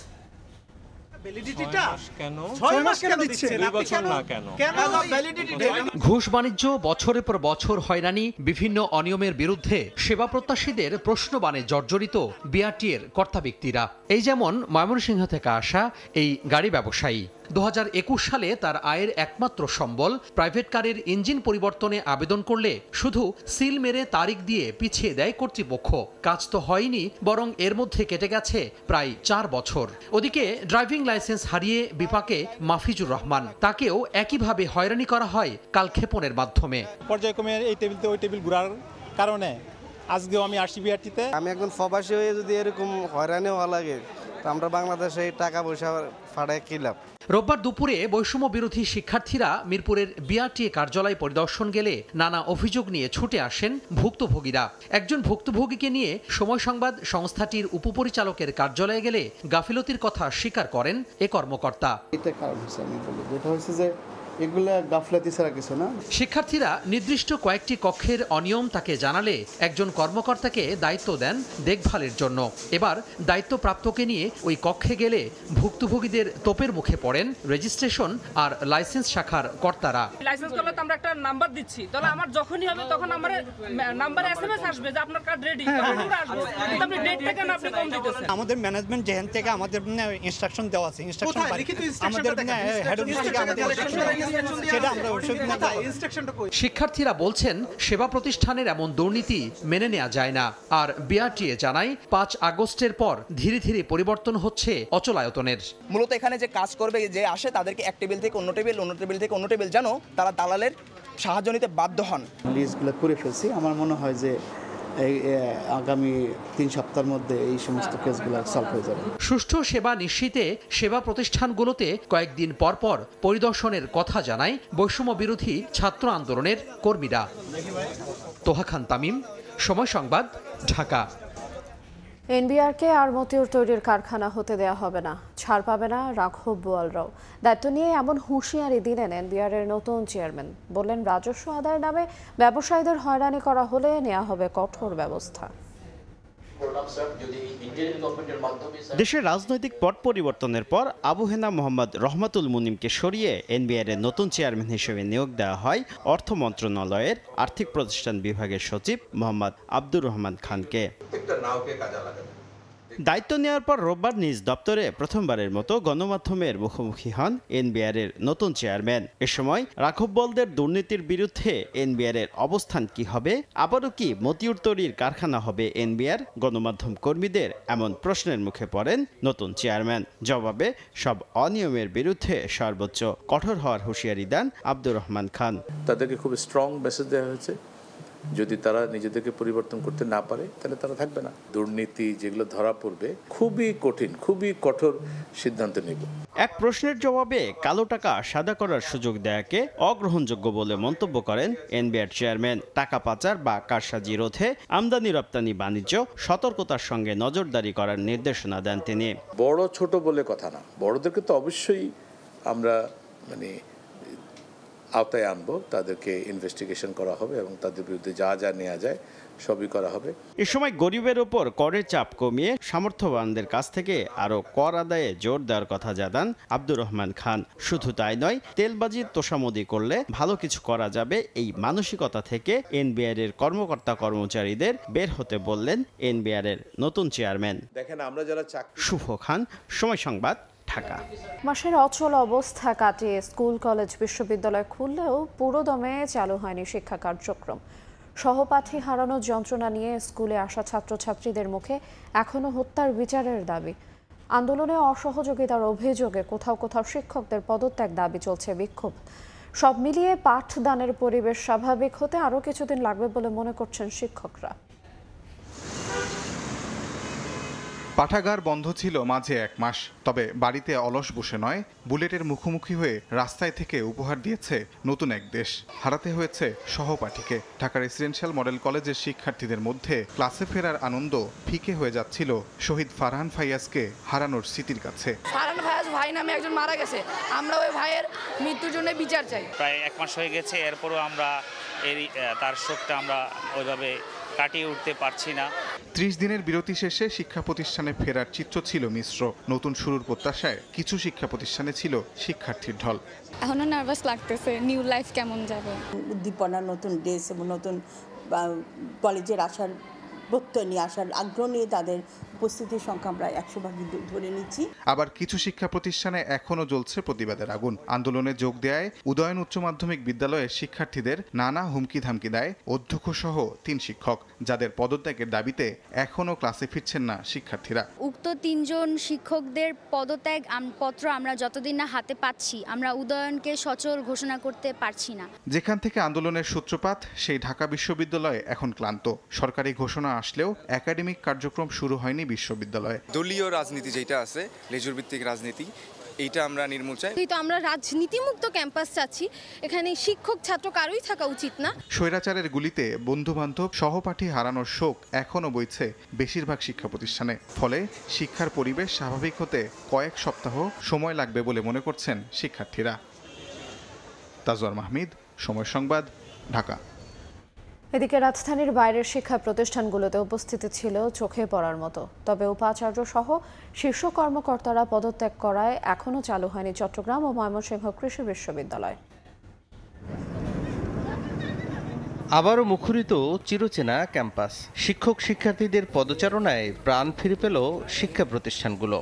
ঘুষ বাণিজ্য, বছরের পর বছর হয়রানি, বিভিন্ন অনিয়মের বিরুদ্ধে সেবা প্রত্যাশীদের প্রশ্নবাণে জর্জরিত বিআরটিএর কর্তা ব্যক্তিরা। এই যেমন ময়মনসিংহ থেকে আসা এই গাড়ি ব্যবসায়ী। 2021 সালে তার আয়ের একমাত্র সম্বল প্রাইভেট কারের ইঞ্জিন পরিবর্তনে আবেদন করলে শুধু সিল মেরে তারিখ দিয়ে পিছিয়ে দেয় কর্তৃপক্ষ। কাজ তো হয়নি, বরং এর মধ্যে কেটে গেছে প্রায় 4 বছর। ওদিকে ড্রাইভিং লাইসেন্স হারিয়ে বিপাকে মাফিজুর রহমান, তাকেও একইভাবে হয়রানি করা হয় কালক্ষেপণের মাধ্যমে। পর্যায়ক্রমে এই টেবিল থেকে ওই টেবিল ঘোরার কারণে আজকেও আমি আসি বিআরটিতে। আমি একজন প্রবাসী হয়ে যদি এরকম হয়রানি হওয়া লাগে, তো আমরা বাংলাদেশে টাকা পয়সা ফাড়ায় কি লাভ? রোববার দুপুরে বৈষম্য বিরোধী শিক্ষার্থীরা মিরপুরের বিআরটিএ কার্যালয় পরিদর্শন গেলে নানা অভিযোগ নিয়ে ছুটে আসেন ভুক্তভোগীরা। একজন ভুক্তভোগীকে নিয়ে সময় সংবাদ সংস্থাটির উপপরিচালকের কার্যালয়ে গেলে গাফিলতির কথা স্বীকার করেন এ কর্মকর্তা। এটা কারণ হচ্ছে, আমি বলি যেটা হচ্ছে যে এগুলা গাফলাতি ছাড়া কিছু না। শিক্ষার্থীরা নির্দিষ্ট কয়েকটি কক্ষের অনিয়ম তাকে জানালে একজন কর্মকর্তাকে দায়িত্ব দেন দেখভালের জন্য। এবার দায়িত্বপ্রাপ্তকে নিয়ে ওই কক্ষে গেলে ভুক্তভোগীদের তোপের মুখে পড়েন রেজিস্ট্রেশন আর লাইসেন্স শাখার কর্তারা। লাইসেন্স করলে তো আমরা একটা নাম্বার দিচ্ছি, তাহলে আমার যখনই হবে তখন আমার নাম্বারে এসএমএস আসবে যে আপনার কার্ড রেডি, আমরা আসবো। কিন্তু আপনি ডেট থেকে না আপনি কম দিতেছেন। আমাদের ম্যানেজমেন্ট যেখান থেকে আমাদের ইনস্ট্রাকশন দেওয়া আছে, ইনস্ট্রাকশন আমাদের হেড অফিস থেকে আমাদের সেটা আমরা অবশ্যই শিক্ষার্থীরা বলছেন সেবা প্রতিষ্ঠানের এমন দুর্নীতি মেনে নেওয়া যায় না। আর বিআরটিএ জানায় ৫ আগস্টের পর ধীরে ধীরে পরিবর্তন হচ্ছে অচলায়তনের। মূলত এখানে যে কাজ করবে যে আসে তাদেরকে এক টেবিল থেকে অন্য টেবিল, অন্য টেবিল থেকে অন্য টেবিল, যেন তারা দালালের সাহায্য নিতে বাধ্য হন। লিস্টগুলো করে ফেলছি, আমার মনে হয় যে এই আগামী ৩ সপ্তাহের মধ্যে এই সমস্ত কেসগুলো সলভ হয়ে যাবে। সুষ্ঠু সেবা নিশ্চিতে সেবা প্রতিষ্ঠানগুলোতে কয়েকদিন পর পর পরিদর্শনের কথা জানায় বৈষম্য বিরোধী ছাত্র আন্দোলনের কর্মীরা। তোহা খান তামিম, সময় সংবাদ, ঢাকা। এনবিআরকে আর মতিউর তৈরির কারখানা হতে দেয়া হবে না, ছাড় পাবে না রাঘব বোয়ালরাও। দায়িত্ব নিয়ে এমন হুঁশিয়ারি দিলেন এনবিআরের নতুন চেয়ারম্যান। বললেন, রাজস্ব আদায়ের নামে ব্যবসায়ীদের হয়রানি করা হলে নেওয়া হবে কঠোর ব্যবস্থা। দেশের রাজনৈতিক পট পরিবর্তনের পর আবু হেনা মোহাম্মদ রহমাতুল মুনিমকে সরিয়ে এনবিআরের নতুন চেয়ারম্যান হিসেবে নিয়োগ দেওয়া হয় অর্থ মন্ত্রণালয়ের আর্থিক প্রতিষ্ঠান বিভাগের সচিব মোহাম্মদ আব্দুর রহমান খানকে। দায়িত্ব নেওয়ার পর রোববার নিজ দপ্তরে প্রথমবারের মতো গণমাধ্যমের মুখোমুখি হন এনবিআরের নতুন চেয়ারম্যান। এ সময় রাঘববোয়ালদের দুর্নীতির বিরুদ্ধে এনবিআরের অবস্থান কি হবে, আবারও কি মতিউর তৈরির কারখানা হবে এনবিআর, গণমাধ্যম কর্মীদের এমন প্রশ্নের মুখে পড়েন নতুন চেয়ারম্যান। জবাবে সব অনিয়মের বিরুদ্ধে সর্বোচ্চ কঠোর হওয়ার হুঁশিয়ারি দেন আব্দুর রহমান খান। তাদেরকে খুব স্ট্রং মেসেজ দেওয়া হয়েছে, যদি তারা নিজেদেরকে পরিবর্তন করতে না পারে তাহলে তারা থাকবে না। দুর্নীতি যেগুলো ধরা পড়বে খুবই কঠিন, খুবই কঠোর সিদ্ধান্ত নেব। এক প্রশ্নের জবাবে কালো টাকা সাদা করার সুযোগ দেয়াকে অগ্রহণযোগ্য বলে মন্তব্য করেন এনবিআর চেয়ারম্যান। টাকা পাচার বা কারসাজি রোধে আমদানি রপ্তানি বাণিজ্য সতর্কতার সঙ্গে নজরদারি করার নির্দেশনা দেন তিনি। বড় ছোট বলে কথা না, বড়দেরকে তো অবশ্যই আমরা আওতায় আনবো, তাদেরকে ইনভেস্টিগেশন করা হবে এবং তাদের বিরুদ্ধে যা যা নেওয়া যায় সবই করা হবে। এ সময় গরিবের ওপর করের চাপ কমিয়ে সামর্থ্যবানদের কাছ থেকে আরও কর আদায়ে জোর দেওয়ার কথা জানান আব্দুর রহমান খান। শুধু তাই নয়, তেলবাজির তোষামোদি করলে ভালো কিছু করা যাবে এই মানসিকতা থেকে এনবিআর এর কর্মকর্তা কর্মচারীদের বের হতে বললেন এনবিআর এর নতুন চেয়ারম্যান। দেখেন, আমরা যারা শুভ খান, সময় সংবাদ, ঢাকা। মাসের অচল অবস্থা কাটিয়ে স্কুল, কলেজ, বিশ্ববিদ্যালয় খুললেও পুরোদমে চালু হয়নি শিক্ষা কার্যক্রম। সহপাঠী হারানোর যন্ত্রণা নিয়ে স্কুলে আসা ছাত্রছাত্রীদের মুখে এখনও হত্যার বিচারের দাবি। আন্দোলনে অসহযোগিতার অভিযোগে কোথাও কোথাও শিক্ষকদের পদত্যাগ দাবি চলছে বিক্ষোভ। সব মিলিয়ে পাঠদানের পরিবেশ স্বাভাবিক হতে আরও কিছুদিন লাগবে বলে মনে করছেন শিক্ষকরা। পাঠাগার বন্ধ ছিল মাঝে 1 মাস, তবে বাড়িতে অলস বসে নয়, বুলেটের মুখোমুখি হয়ে রাস্তায় থেকে উপহার দিয়েছে নতুন এক দেশ। হারাতে হয়েছে সহপাঠীকে। ঢাকা রেসিডেন্সিয়াল মডেল কলেজের শিক্ষার্থীদের মধ্যে ক্লাসে ফেরার আনন্দ ফিকে হয়ে যাচ্ছিল শহীদ ফারহান ফাইয়াজকে হারানোর স্মৃতির কাছে। ফারহান ফাইয়াজ ভাই নামে একজন মারা গেছে, আমরা ওই ভাইয়ের মৃত্যুর জন্য বিচার চাই। প্রায় 1 মাস হয়ে গেছে, এরপরও আমরা তার শোকটা আমরা ওইভাবে কাটিয়ে উঠতে পারছি না। 30 দিনের বিরতি শেষে শিক্ষা প্রতিষ্ঠানে ফেরার চিত্র ছিল মিশ্র। নতুন শুরুর প্রত্যাশায় কিছু শিক্ষা প্রতিষ্ঠানে ছিল শিক্ষার্থীর ঢল। এখনো নার্ভাস লাগতেছে, নিউ লাইফ কেমন যাবে। উদ্দীপনা, নতুন ড্রেস এবং নতুন কলেজের আসার প্রত্যয় নিয়ে আসার আগ্রহ নিয়ে তাদের উপস্থিতির সংখ্যা আমরা 100% ধরে নিচ্ছি। আবার কিছু শিক্ষা প্রতিষ্ঠানে এখনো জ্বলছে প্রতিবাদের আগুন। আন্দোলনে যোগ দেয় উদয়ন উচ্চ মাধ্যমিক বিদ্যালয়ের শিক্ষার্থীদের নানা হুমকি ধামকি দেয় অধ্যক্ষ সহ 3 শিক্ষক, যাদের পদত্যাগের দাবিতে এখনো ক্লাসে ফিরছেন না শিক্ষার্থীরা। উক্ত 3 জন শিক্ষকদের পদত্যাগ পত্র আমরা যতদিন না হাতে পাচ্ছি, আমরা উদয়নকে সচল ঘোষণা করতে পারছি না। যেখান থেকে আন্দোলনের সূত্রপাত, সেই ঢাকা বিশ্ববিদ্যালয় এখন ক্লান্ত। সরকারি ঘোষণা আসলেও একাডেমিক কার্যক্রম শুরু হয়নি বিশ্ববিদ্যালয়ে। দলীয় রাজনীতি যেটা আছে, লেজুর ভিত্তিক রাজনীতি, এইটা আমরা নির্মূল চাই। তো আমরা রাজনীতিমুক্ত ক্যাম্পাস চাচ্ছি, এখানে শিক্ষক ছাত্র কারোই থাকা উচিত না। স্বৈরাচারের গুলিতে বন্ধু-বান্ধব, সহপাঠী হারানোর শোক এখনো বইছে বেশিরভাগ শিক্ষা প্রতিষ্ঠানে। ফলে শিক্ষার পরিবেশ স্বাভাবিক হতে কয়েক সপ্তাহ সময় লাগবে বলে মনে করছেন শিক্ষার্থীরা। তাজওয়ার মাহমিদ, সময় সংবাদ, ঢাকা। এদিকে রাজধানীর বাইরের শিক্ষা প্রতিষ্ঠানগুলোতে উপস্থিতি ছিল চোখে পড়ার মতো। তবে উপাচার্য সহ শীর্ষ কর্মকর্তারা পদত্যাগ করায় এখনও চালু হয়নি চট্টগ্রাম ও ময়মনসিংহ কৃষি বিশ্ববিদ্যালয়। আবারও মুখরিত চিরচেনা ক্যাম্পাস। শিক্ষক শিক্ষার্থীদের পদচারণায় প্রাণ ফিরে পেল শিক্ষা প্রতিষ্ঠানগুলো।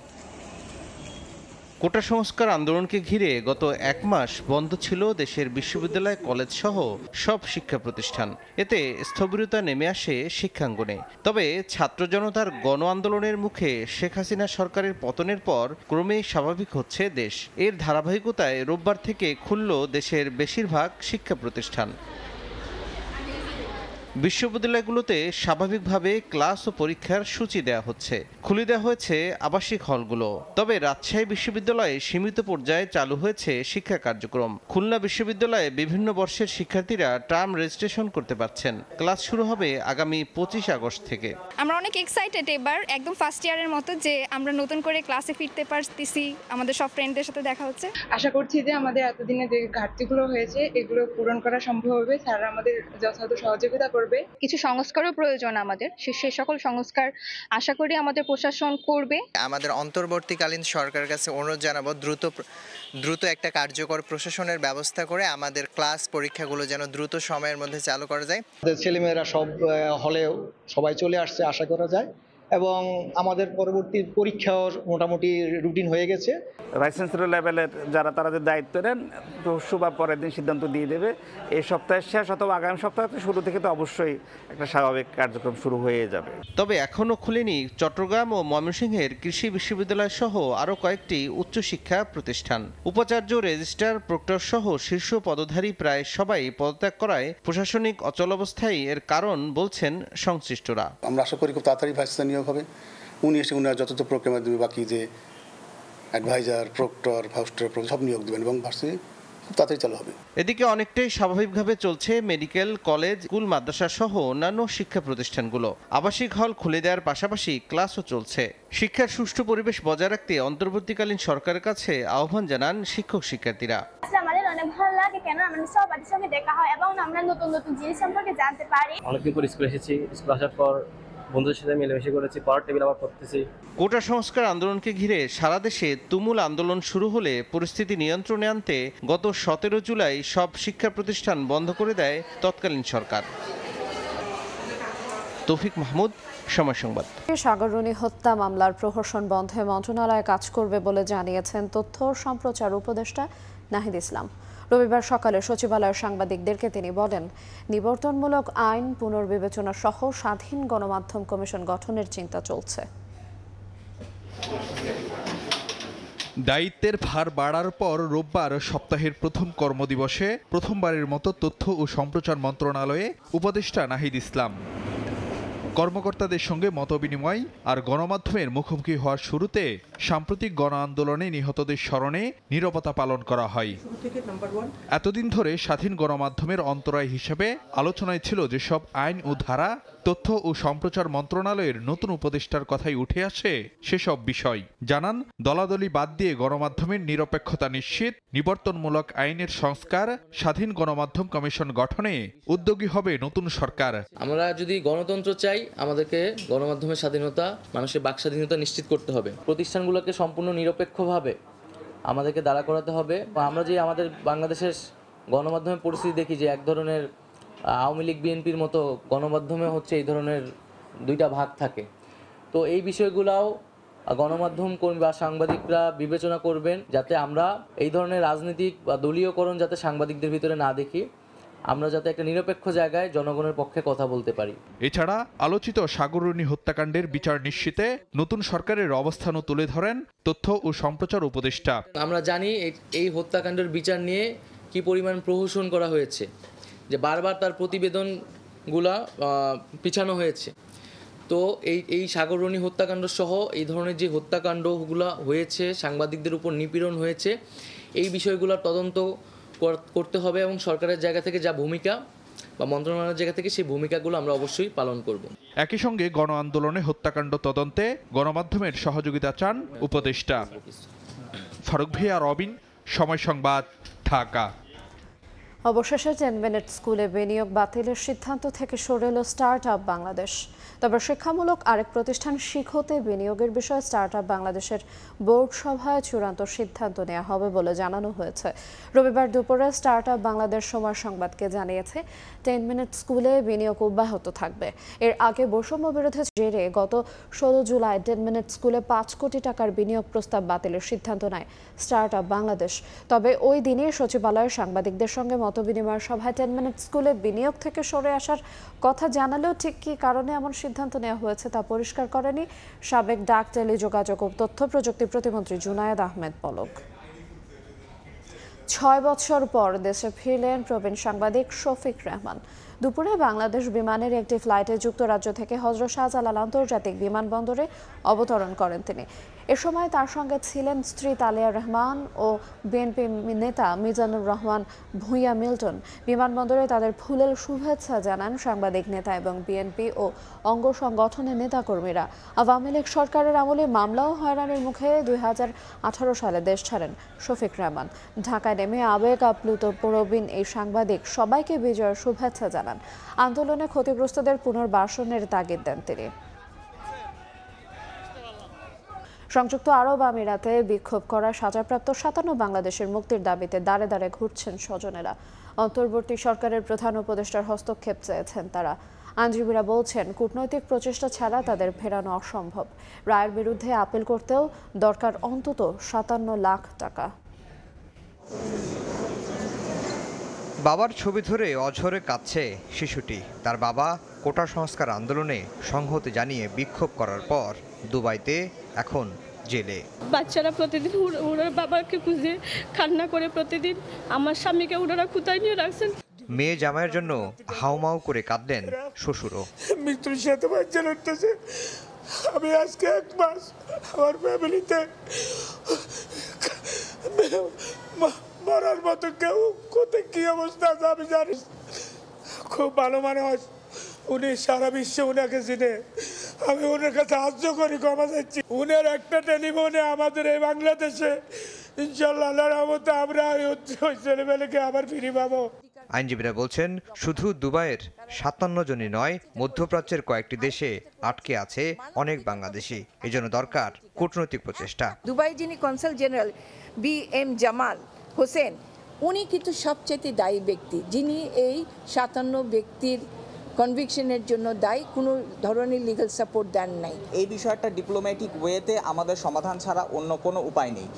কোটা সংস্কার আন্দোলনকে ঘিরে গত 1 মাস বন্ধ ছিল দেশের বিশ্ববিদ্যালয়, কলেজ সহ সব শিক্ষা প্রতিষ্ঠান। এতে স্থবিরতা নেমে আসে শিক্ষাঙ্গনে। তবে ছাত্র জনতার গণ আন্দোলনের মুখে শেখ হাসিনা সরকারের পতনের পর ক্রমেই স্বাভাবিক হচ্ছে দেশ। এর ধারাবাহিকতায় রোববার থেকে খুলল দেশের বেশিরভাগ শিক্ষা প্রতিষ্ঠান। বিশ্ববিদ্যালয়গুলোতে স্বাভাবিকভাবে ক্লাস ও পরীক্ষার সূচি দেওয়া হচ্ছে। খুলে দেওয়া হয়েছে আবাসিক হলগুলো। তবে রাজশাহী বিশ্ববিদ্যালয়ে সীমিত পর্যায়ে চালু হয়েছে শিক্ষা কার্যক্রম। খুলনা বিশ্ববিদ্যালয়ে বিভিন্ন বর্ষের শিক্ষার্থীরা টার্ম রেজিস্ট্রেশন করতে পারছেন। ক্লাস শুরু হবে আগামী 25 আগস্ট থেকে। আমরা অনেক এক্সাইটেড এবার একদম ফার্স্ট ইয়ারের মতো যে আমরা নতুন করে ক্লাসে ফিরতে পারতেছি। আমাদের সব ফ্রেন্ডদের সাথে দেখা হচ্ছে। আশা করছি যে আমাদের এতদিনে যে ঘাটতিগুলো হয়েছে এগুলো পূরণ করা সম্ভব হবে। স্যাররা আমাদের যথাযথ সহযোগিতা করবে। কিছু সংস্কারও প্রয়োজন আমাদের, সে সকল সংস্কার আশা করি আমাদের প্রশাসন করবে। আমাদের অন্তর্বর্তীকালীন সরকারের কাছে অনুরোধ জানাবো দ্রুত একটা কার্যকর প্রশাসনের ব্যবস্থা করে আমাদের ক্লাস পরীক্ষাগুলো যেন দ্রুত সময়ের মধ্যে চালু করা যায়। ছেলেমেয়েরা সব হলেও সবাই চলে আসছে আশা করা যায়, এবং আমাদের পরবর্তী পরীক্ষাও মোটামুটি রুটিন হয়ে গেছে। ভাইস চ্যান্সেলর লেভেলের যারা তাদের দায়িত্ব নেন শুভ পরের দিন সিদ্ধান্ত দিয়ে দেবে। এই সপ্তাহের শেষ অথবা আগামী সপ্তাহে শুরু থেকে তো অবশ্যই একটা স্বাভাবিক কার্যক্রম শুরু হয়ে যাবে। তবে এখনও খুলেনি চট্টগ্রাম ও ময়মনসিংহের কৃষি বিশ্ববিদ্যালয় সহ আরও কয়েকটি উচ্চশিক্ষা প্রতিষ্ঠান। উপাচার্য, রেজিস্ট্রার, প্রক্টর সহ শীর্ষ পদধারী প্রায় সবাই পদত্যাগ করায় প্রশাসনিক অচলাবস্থায় এর কারণ বলছেন সংশ্লিষ্টরা। আমরা আশা করি খুব তাড়াতাড়ি ভাইস নিয়োগ হবে। উনারা যত প্রক্রিয়া দেবে, বাকি যে অ্যাডভাইজার, প্রক্টর, ফাউস্টার সব নিয়োগ দেবেন এবং ভার্সিটি খুব তাড়াতাড়ি চালু হবে। এদিকে অনেকটাই স্বাভাবিকভাবে চলছে মেডিকেল কলেজ, স্কুল, মাদ্রাসা সহ অন্যান্য শিক্ষা প্রতিষ্ঠানগুলো। আবাসিক হল খুলে দেওয়ার পাশাপাশি ক্লাসও চলছে। শিক্ষার সুষ্ঠু পরিবেশ বজায় রাখতে অন্তর্বর্তীকালীন সরকারের কাছে আহ্বান জানান শিক্ষক শিক্ষার্থীরা। আমাদের অনেক ভালো লাগে, কেন আমাদের সবাদের সঙ্গে দেখা হয় এবং আমরা নতুন নতুন জিনিস সম্পর্কে জানতে পারি। অনেকদিন পর স্কুলে এসেছি, স্কুল আসার পর বন্ধুদের সাথে মিলেমিশে করেছি, পড়ার টেবিল আবার পড়তেছি। কোটা সংস্কার আন্দোলনকে ঘিরে সারা দেশে তুমুল আন্দোলন শুরু হলে পরিস্থিতি নিয়ন্ত্রণে আনতে গত 17 জুলাই সব শিক্ষা প্রতিষ্ঠান বন্ধ করে দেয় তৎকালীন সরকার। তৌফিক মাহমুদ, সময় সংবাদ। সাগররুনি হত্যা মামলার প্রহসন বন্ধে মন্ত্রণালয় কাজ করবে বলে জানিয়েছেন তথ্য সম্প্রচার উপদেষ্টা নাহিদ ইসলাম। রবিবার সকালে সচিবালয়ের সাংবাদিকদেরকে তিনি বলেন, নিবর্তনমূলক আইন পুনর্বিবেচনা সহ স্বাধীন গণমাধ্যম কমিশন গঠনের চিন্তা চলছে। দায়িত্বের ভার বাড়ার পর রোববার সপ্তাহের প্রথম কর্মদিবসে প্রথমবারের মতো তথ্য ও সম্প্রচার মন্ত্রণালয়ে উপদেষ্টা নাহিদ ইসলাম কর্মকর্তাদের সঙ্গে মতবিনিময় আর গণমাধ্যমের মুখোমুখি হওয়ার শুরুতে সাম্প্রতিক গণ আন্দোলনে নিহতদের স্মরণে নীরবতা পালন করা হয়। এতদিন ধরে স্বাধীন গণমাধ্যমের অন্তরায় হিসেবে আলোচনায় ছিল যেসব আইন ও ধারা তথ্য ও সম্প্রচার মন্ত্রণালয়ের নতুন উপদেষ্টার কথাই উঠে আসে সেসব বিষয়। জানান, দলাদলি বাদ দিয়ে গণমাধ্যমের নিরপেক্ষতা নিশ্চিত, নিবর্তনমূলক আইনের সংস্কার, স্বাধীন গণমাধ্যম কমিশন গঠনে উদ্যোগী হবে নতুন সরকার। আমরা যদি গণতন্ত্র চাই, আমাদেরকে গণমাধ্যমের স্বাধীনতা, মানুষের বাক স্বাধীনতা নিশ্চিত করতে হবে। প্রতিষ্ঠানগুলোকে সম্পূর্ণ নিরপেক্ষভাবে আমাদেরকে দাঁড়া করাতে হবে। আমরা যে আমাদের বাংলাদেশের গণমাধ্যমের পরিস্থিতি দেখি যে এক ধরনের আওয়ামী লীগ বিএনপির মতো গণমাধ্যমে হচ্ছে এই ধরনের দুইটা ভাগ থাকে। তো এই বিষয়গুলোও গণমাধ্যম কর্মী বা সাংবাদিকরা বিবেচনা করবেন, যাতে আমরা এই ধরনের রাজনৈতিক বা দলীয়করণ যাতে সাংবাদিকদের ভিতরে না দেখি, আমরা যাতে একটা নিরপেক্ষ জায়গায় জনগণের পক্ষে কথা বলতে পারি। এছাড়া আলোচিত সাগররুনি হত্যাকাণ্ডের বিচার নিশ্চিতে নতুন সরকারের অবস্থানও তুলে ধরেন তথ্য ও সম্প্রচার উপদেষ্টা। আমরা জানি এই হত্যাকাণ্ডের বিচার নিয়ে কি পরিমাণ প্রহসন করা হয়েছে, যে বারবার তার প্রতিবেদনগুলা পিছানো হয়েছে। তো এই সাগররুনি হত্যাকাণ্ড সহ এই ধরনের যে হত্যাকাণ্ডগুলো হয়েছে, সাংবাদিকদের উপর নিপীড়ন হয়েছে, এই বিষয়গুলোর তদন্ত করতে হবে এবং সরকারের জায়গা থেকে যা ভূমিকা বা মন্ত্রণালয়ের জায়গা থেকে সেই ভূমিকাগুলো আমরা অবশ্যই পালন করব। একই সঙ্গে গণ আন্দোলনে হত্যাকাণ্ড তদন্তে গণমাধ্যমের সহযোগিতা চান উপদেষ্টা। ফারুক ভিয়া, রবিন, সময় সংবাদ, ঢাকা। অবশেষে 10 মিনিট স্কুলে বিনিয়োগ বাতিলের সিদ্ধান্ত থেকে সরে এলো স্টার্ট আপ বাংলাদেশ। তবে শিক্ষামূলক আরেক প্রতিষ্ঠান শিক্ষতে বিনিয়োগের বিষয়ে স্টার্ট আপ বাংলাদেশের বোর্ড সভায় চূড়ান্ত সিদ্ধান্ত নেওয়া হবে বলে জানানো হয়েছে। রবিবার দুপুরে স্টার্ট আপ বাংলাদেশ সময় সংবাদকে জানিয়েছে 10 মিনিট স্কুলে বিনিয়োগ অব্যাহত থাকবে। এর আগে বৈষম্য বিরোধী জেরে গত 16 জুলাই 10 মিনিট স্কুলে 5 কোটি টাকার বিনিয়োগ প্রস্তাব বাতিলের সিদ্ধান্ত নেয় স্টার্ট আপ বাংলাদেশ। তবে ওই দিনে সচিবালয়ের সাংবাদিকদের সঙ্গে মতবিনিময় সভায় 10 মিনিট স্কুলে বিনিয়োগ থেকে সরে আসার কথা জানালেও ঠিক কী কারণে এমন সিদ্ধান্ত নেওয়া হয়েছে তা পরিষ্কার করেনি সাবেক ডাক টেলিযোগাযোগ ও তথ্য প্রযুক্তি প্রতিমন্ত্রী জুনায়েদ আহমেদ পলক। 6 বছর পর দেশে ফিরলেন প্রবীণ সাংবাদিক শফিক রেহমান। দুপুরে বাংলাদেশ বিমানের একটি ফ্লাইটে যুক্তরাজ্য থেকে হযরত শাহজালাল আন্তর্জাতিক বিমানবন্দরে অবতরণ করেন তিনি। এ সময় তার সঙ্গে ছিলেন স্ত্রী তালিয়া রহমান ও বিএনপি নেতা মিজানুর রহমান ভূঁইয়া মিল্টন। বিমানবন্দরে তাদের ফুলেল শুভেচ্ছা জানান সাংবাদিক নেতা এবং বিএনপি ও অঙ্গ সংগঠনের নেতাকর্মীরা। আওয়ামী লীগ সরকারের আমলে মামলা ও হয়রানির মুখে 2018 সালে দেশ ছাড়েন শফিক রেহমান। ঢাকায় নেমে আবেগ আপ্লুত প্রবীণ এই সাংবাদিক সবাইকে বিজয়ের শুভেচ্ছা জানান। আন্দোলনে ক্ষতিগ্রস্তদের পুনর্বাসনের তাগিদ দেন তিনি। সংযুক্ত আরব আমিরাতে বিক্ষোভ করা সাজাপ্রাপ্ত 57 বাংলাদেশের মুক্তির দাবিতে দাঁড়ে দাঁড়ে ঘুরছেন স্বজনেরা। অন্তর্বর্তী সরকারের প্রধান উপদেষ্টার হস্তক্ষেপ চেয়েছেন তারা। আইনজীবীরা বলছেন কূটনৈতিক প্রচেষ্টা ছাড়া তাদের ফেরানো অসম্ভব। রায়ের বিরুদ্ধে আপিল করতেও দরকার অন্তত 57 লাখ টাকা। বাবার ছবি ধরে অঝরে কাঁদছে শিশুটি। তার বাবা কোটা সংস্কার আন্দোলনে সংহতি জানিয়ে বিক্ষোভ করার পর দুবাইতে এখন জেলে। বাচ্চারা প্রতিদিন ওনার বাবাকে খুঁজে কান্না করে, প্রতিদিন আমার স্বামীকে ওনারা কোথায় নিয়ে রাখছেন। মেয়ে জামাইয়ের জন্য হাউমাউ করে কাঁদলেন শ্বশুরও। মৃত্যুর সাথে বাচ্চা লড়তেছে। আমি আজকে 1 মাস আমার ফ্যামিলিতে মরার মতো, কেউ কোথায় কি অবস্থা আছে আমি জানি। খুব ভালো মানুষ উনি, সারা বিশ্বে উনাকে চিনে। আমি ওনার কাছে সাহায্য করি, ক্ষমা চাচ্ছি। উনার একটা টেলিফোনে আমাদের এই বাংলাদেশে ইনশাল্লাহ আল্লাহর রহমতে আমরা ওই ছেলেমেয়েকে আবার ফিরে পাবো। আইনজীবীরা বলছেন শুধু দুবাইয়ের 57 জনই নয়, মধ্যপ্রাচ্যের কয়েকটি দেশে আটকে আছে অনেক বাংলাদেশি। এজন্য দরকার কূটনৈতিক প্রচেষ্টা। দুবাই যিনি consul general BM Jamal Hossain, উনি কিন্তু সবচেয়ে দায়ী ব্যক্তি, যিনি এই 57 ব্যক্তির কনভিকশনের জন্য দায়ী। কোনো ধরনের লিগ্যাল সাপোর্ট দেন নাই। এই বিষয়টা ডিপ্লোম্যাটিক ওয়েতে আমাদের সমাধান ছাড়া অন্য কোনো উপায় নেই।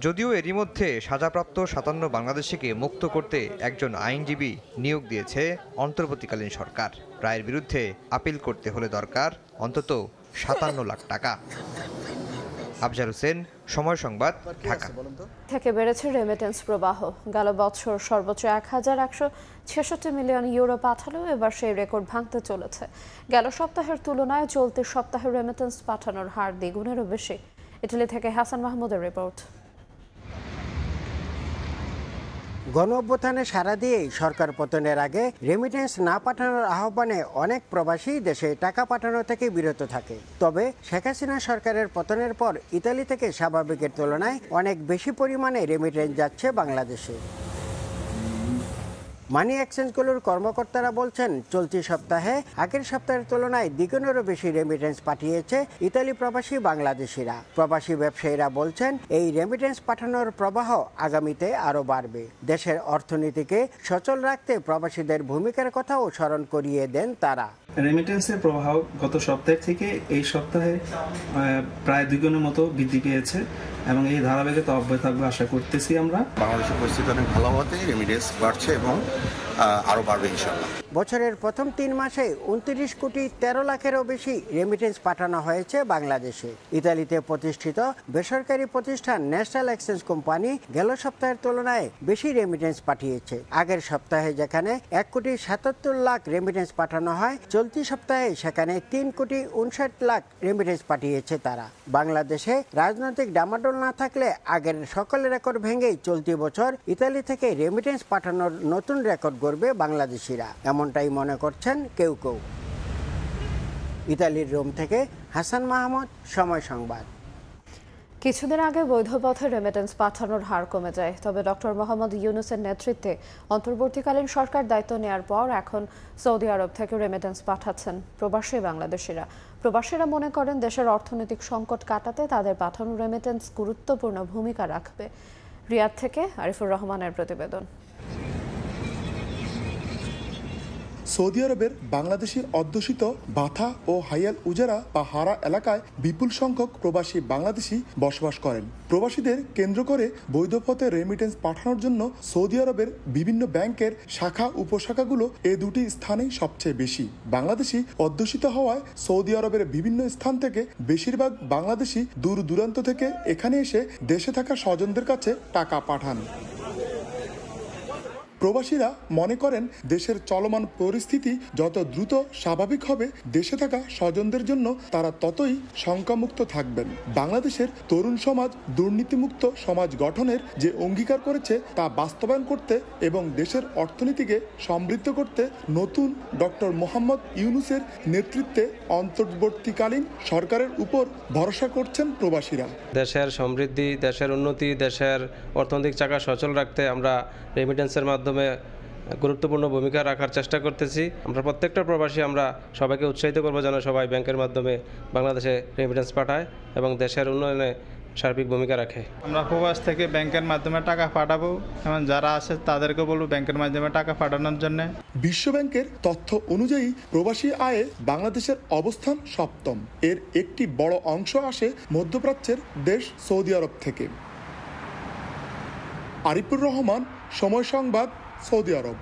যদিও এরই মধ্যে সাজাপ্রাপ্ত 57 বাংলাদেশিকে মুক্ত করতে একজন আইনজীবী নিয়োগ দিয়েছে অন্তর্বর্তীকালীন সরকার। রায়ের বিরুদ্ধে আপিল করতে হলে দরকার অন্তত 57 লাখ টাকা। আফজার হোসেন, সময় সংবাদ, ঢাকা। থেকে বেড়েছে রেমিটেন্স প্রবাহ। গেল বছর সর্বোচ্চ 1166 মিলিয়ন ইউরো পাঠালেও এবার সেই রেকর্ড ভাঙতে চলেছে। গেল সপ্তাহের তুলনায় চলতি সপ্তাহে রেমিটেন্স পাঠানোর হার দ্বিগুণেরও বেশি। ইটালি থেকে হাসান মাহমুদের রিপোর্ট। গণ অভ্যুত্থানে সাড়া দিয়েই সরকার পতনের আগে রেমিটেন্স না পাঠানোর আহ্বানে অনেক প্রবাসী দেশে টাকা পাঠানো থেকে বিরত থাকে। তবে শেখ হাসিনা সরকারের পতনের পর ইতালি থেকে স্বাভাবিকের তুলনায় অনেক বেশি পরিমাণে রেমিটেন্স যাচ্ছে বাংলাদেশে। মানি এক্সচেঞ্জগুলোর কর্মকর্তারা বলছেন চলতি সপ্তাহে আগের সপ্তাহের তুলনায় দ্বিগুণেরও বেশি রেমিটেন্স পাঠিয়েছে ইতালি প্রবাসী বাংলাদেশিরা। প্রবাসী ব্যবসায়ীরা বলছেন এই রেমিটেন্স পাঠানোর প্রবাহ আগামীতে আরও বাড়বে। দেশের অর্থনীতিকে সচল রাখতে প্রবাসীদের ভূমিকার কথাও স্মরণ করিয়ে দেন তারা। রেমিটেন্সের প্রবাহ গত সপ্তাহ থেকে এই সপ্তাহে প্রায় দ্বিগুণের মতো বৃদ্ধি পেয়েছে এবং এই ধারাবাহিকতা অব্যাহত থাকবে আশা করতেছি আমরা। বাংলাদেশের পরিস্থিতি অনেক ভালো হওয়াতে রেমিটেন্স বাড়ছে এবং আরও বাড়বে ইনশাআল্লাহ। বছরের প্রথম 3 মাসে 29 কোটি 13 লাখেরও বেশি রেমিটেন্স পাঠানো হয়েছে বাংলাদেশে। ইতালিতে প্রতিষ্ঠিত বেসরকারি প্রতিষ্ঠান ন্যাশনাল এক্সচেঞ্জ কোম্পানি গেল সপ্তাহের তুলনায় বেশি রেমিটেন্স পাঠিয়েছে। আগের সপ্তাহে যেখানে 1 কোটি 77 লাখ রেমিটেন্স পাঠানো হয়, চলতি সপ্তাহে সেখানে 3 কোটি 59 লাখ রেমিটেন্স পাঠিয়েছে তারা। বাংলাদেশে রাজনৈতিক ডামাডোল না থাকলে আগের সকল রেকর্ড ভেঙেই চলতি বছর ইতালি থেকে রেমিটেন্স পাঠানোর নতুন রেকর্ড গড়বে বাংলাদেশিরা, এমনটাই মনে করছেন কেউ কেউ। ইতালির রোম থেকে হাসান মাহমুদ, সময় সংবাদ। কিছুদিন আগে বৈধ পথে রেমিটেন্স পাঠানোর হার কমে যায়, তবে ডক্টর মোহাম্মদ ইউনূসের নেতৃত্বে অন্তর্বর্তীকালীন সরকার দায়িত্ব নেওয়ার পর এখন সৌদি আরব থেকে রেমিটেন্স পাঠাচ্ছেন প্রবাসী বাংলাদেশিরা। প্রবাসীরা মনে করেন দেশের অর্থনৈতিক সংকট কাটাতে তাদের পাঠানো রেমিটেন্স গুরুত্বপূর্ণ ভূমিকা রাখবে। রিয়াদ থেকে আরিফুর রহমানের প্রতিবেদন। সৌদি আরবের বাংলাদেশি অধ্যুষিত বাথা ও হাইয়াল উজারা বা হারা এলাকায় বিপুল সংখ্যক প্রবাসী বাংলাদেশি বসবাস করেন। প্রবাসীদের কেন্দ্র করে বৈধ পথে রেমিটেন্স পাঠানোর জন্য সৌদি আরবের বিভিন্ন ব্যাংকের শাখা উপশাখাগুলো এই দুটি স্থানেই সবচেয়ে বেশি। বাংলাদেশি অধ্যুষিত হওয়ায় সৌদি আরবের বিভিন্ন স্থান থেকে বেশিরভাগ বাংলাদেশি দূর দূরান্ত থেকে এখানে এসে দেশে থাকা স্বজনদের কাছে টাকা পাঠান। প্রবাসীরা মনে করেন দেশের চলমান পরিস্থিতি যত দ্রুত স্বাভাবিক হবে, দেশে থাকা স্বজনদের জন্য তারা ততই শঙ্কামুক্ত থাকবেন। বাংলাদেশের তরুণ সমাজ দুর্নীতিমুক্ত সমাজ গঠনের যে অঙ্গীকার করেছে তা বাস্তবায়ন করতে এবং দেশের অর্থনীতিকে সমৃদ্ধ করতে নতুন ডক্টর মোহাম্মদ ইউনূসের নেতৃত্বে অন্তর্বর্তীকালীন সরকারের উপর ভরসা করছেন প্রবাসীরা। দেশের সমৃদ্ধি, দেশের উন্নতি, দেশের অর্থনৈতিক চাকা সচল রাখতে আমরা রেমিটেন্সের মাধ্যমে গুরুত্বপূর্ণ ভূমিকা রাখার চেষ্টা করতেছি। আমরা প্রত্যেকটা প্রবাসী আমরা সবাইকে উৎসাহিত করবো যেন সবাই ব্যাংকের মাধ্যমে বাংলাদেশে রেমিটেন্স পাঠায় এবং দেশের উন্নয়নে সার্বিক ভূমিকা রাখে। আমরা প্রবাস থেকে ব্যাংকের মাধ্যমে টাকা পাঠাবো এবং যারা আছে তাদেরকে বলবো ব্যাংকের মাধ্যমে টাকা পাঠানোর জন্য। বিশ্বব্যাংকের তথ্য অনুযায়ী প্রবাসী আয়ে বাংলাদেশের অবস্থান সপ্তম। এর একটি বড় অংশ আসে মধ্যপ্রাচ্যের দেশ সৌদি আরব থেকে। আরিফুর রহমান, সময় সংবাদ, সৌদি আরব।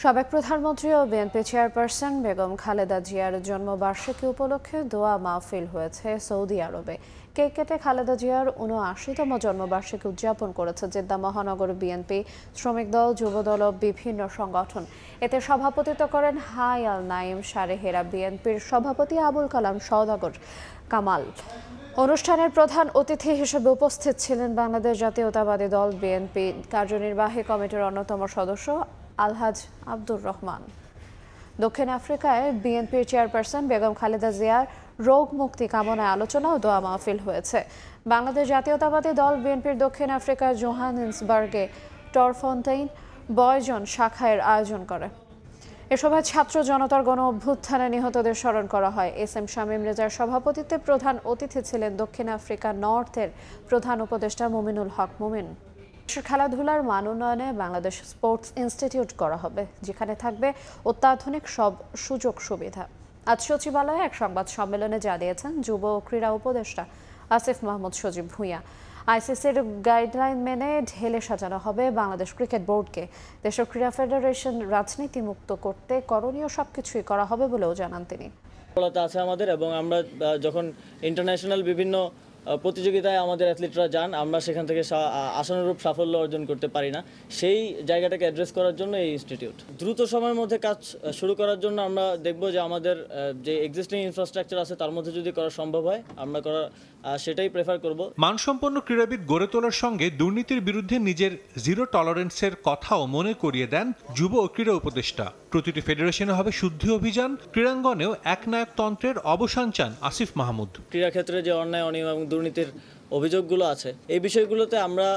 সাবেক প্রধানমন্ত্রী ও বিএনপি চেয়ারপারসন বেগম খালেদা জিয়ার জন্মবার্ষিকী উপলক্ষে দোয়া মাহফিল হয়েছে সৌদি আরবে। কেক কেটে খালেদা জিয়ার ৭৯তম জন্মবার্ষিকী উদযাপন করেছে জেদ্দা মহানগর বিএনপি, শ্রমিক দল, যুবদল ও বিভিন্ন সংগঠন। এতে সভাপতিত্ব করেন হাই আল নাইম সারেহেরা বিএনপির সভাপতি আবুল কালাম সওদাগর কামাল। অনুষ্ঠানের প্রধান অতিথি হিসেবে উপস্থিত ছিলেন বাংলাদেশ জাতীয়তাবাদী দল বিএনপি কার্যনির্বাহী কমিটির অন্যতম সদস্য আলহাজ আব্দুর রহমান। দক্ষিণ আফ্রিকায় বিএনপির চেয়ারপারসন বেগম খালেদা জিয়ার রোগ মুক্তি কামনায় আলোচনা ও দোয়া মাহফিল হয়েছে। বাংলাদেশ জাতীয়তাবাদী দল বিএনপির দক্ষিণ আফ্রিকার জোহানেসবার্গে টরফন্টেইন বয়জন শাখায়ের আয়োজন করে। এ সভায় ছাত্র জনতার গণ অভ্যুত্থানে নিহতদের স্মরণ করা হয়। এস এম শামীম রেজার সভাপতিত্বে প্রধান অতিথি ছিলেন দক্ষিণ আফ্রিকা নর্থের প্রধান উপদেষ্টা মুমিনুল হক মুমিন। খেলাধুলার মান উন্নয়নে বাংলাদেশ স্পোর্টস ইনস্টিটিউট করা হবে, যেখানে থাকবে অত্যাধুনিক সব সুযোগ সুবিধা। আজ সচিবালয়ে এক সংবাদ সম্মেলনে জানিয়েছেন যুব ও ক্রীড়া উপদেষ্টা আসিফ মাহমুদ সজীব ভূঁইয়া। আইসিসির গাইডলাইন মেনে ঢেলে সাজানো হবে বাংলাদেশ ক্রিকেট বোর্ডকে। দেশের ক্রীড়া ফেডারেশন রাজনীতিমুক্ত করতে করণীয় সবকিছুই করা হবে বলেও জানান তিনি। আছে আমাদের, এবং আমরা যখন ইন্টারন্যাশনাল বিভিন্ন প্রতিযোগিতায় আমাদের অ্যাথলিটরা যান, আমরা সেখান থেকে আশানুরূপ সাফল্য অর্জন করতে পারি না। সেই জায়গাটাকে অ্যাড্রেস করার জন্য এই ইনস্টিটিউট দ্রুত সময়ের মধ্যে কাজ শুরু করার জন্য আমরা দেখব যে আমাদের যে এক্সিস্টিং ইনফ্রাস্ট্রাকচার আছে তার মধ্যে যদি করা সম্ভব হয় আমরা সেটাই প্রেফার করব। মানসম্পন্ন ক্রীড়াবিদ গড়ে তোলার সঙ্গে দুর্নীতির বিরুদ্ধে নিজের জিরো টলারেন্সের কথাও মনে করিয়ে দেন যুব ও ক্রীড়া উপদেষ্টা। প্রতিটি ফেডারেশনে হবে শুদ্ধি অভিযান, ক্রীড়াঙ্গনেও একনায়কতন্ত্রের অবসান চান আসিফ মাহমুদ। ক্রীড়াক্ষেত্রে যে অন্যায়, অনিয়ম এবং দুর্নীতির অভিযোগগুলো আছে এই বিষয়গুলোতে আমরা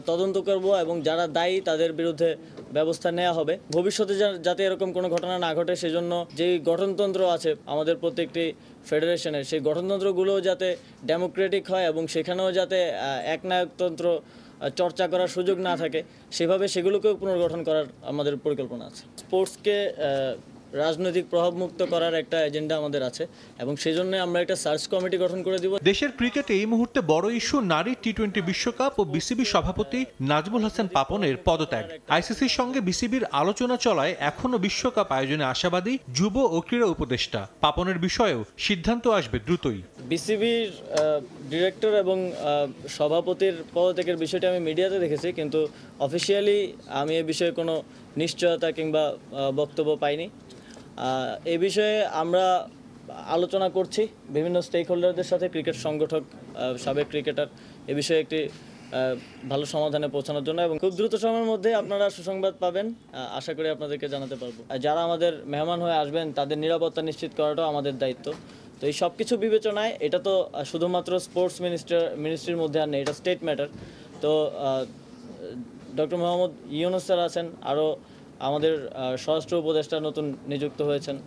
তদন্ত করব এবং যারা দায়ী তাদের বিরুদ্ধে ব্যবস্থা নেওয়া হবে। ভবিষ্যতে যাতে এরকম কোনো ঘটনা না ঘটে সেজন্য যেই গঠনতন্ত্র আছে আমাদের প্রত্যেকটি ফেডারেশনের, সেই গঠনতন্ত্রগুলো যাতে ডেমোক্রেটিক হয় এবং সেখানেও যাতে একনায়কতন্ত্র চর্চা করার সুযোগ না থাকে, সেভাবে সেগুলোকেও পুনর্গঠন করার আমাদের পরিকল্পনা আছে। স্পোর্টসকে রাজনৈতিক প্রভাবমুক্ত করার একটা এজেন্ডা আমাদের আছে এবং সেজন্য আমরা একটা সার্চ কমিটি গঠন করে দিব। দেশের ক্রিকেটে এই মুহূর্তে বড় ইস্যু নারী টি-20 বিশ্বকাপ ও বিসিবি সভাপতি নাজমুল হাসান পাপনের পদত্যাগ। আইসিসির সঙ্গে বিসিবির আলোচনা চলায় এখনও বিশ্বকাপ আয়োজনে আশাবাদী যুব ও ক্রীড়া উপদেষ্টা। পাপনের বিষয়েও সিদ্ধান্ত আসবে দ্রুতই। বিসিবির ডিরেক্টর এবং সভাপতির পদত্যাগের বিষয়টি আমি মিডিয়াতে দেখেছি, কিন্তু অফিসিয়ালি আমি এ বিষয়ে কোনো নিশ্চয়তা কিংবা বক্তব্য পাইনি। এই বিষয়ে আমরা আলোচনা করছি বিভিন্ন স্টেক হোল্ডারদের সাথে, ক্রিকেট সংগঠক, সাবেক ক্রিকেটার, এ বিষয়ে একটি ভালো সমাধানে পৌঁছানোর জন্য, এবং খুব দ্রুত সময়ের মধ্যে আপনারা সুসংবাদ পাবেন, আশা করি আপনাদেরকে জানাতে পারবো। যারা আমাদের মেহমান হয়ে আসবেন তাদের নিরাপত্তা নিশ্চিত করাটাও আমাদের দায়িত্ব। তো এই সব কিছু বিবেচনায় এটা তো শুধুমাত্র স্পোর্টস মিনিস্ট্রির মধ্যে আর নেই, এটা স্টেট ম্যাটার। তো ডক্টর মোহাম্মদ ইউনূস স্যার আছেন, আরও আমাদের স্বরাষ্ট্র উপদেষ্টা নতুন নিযুক্ত হয়েছেন।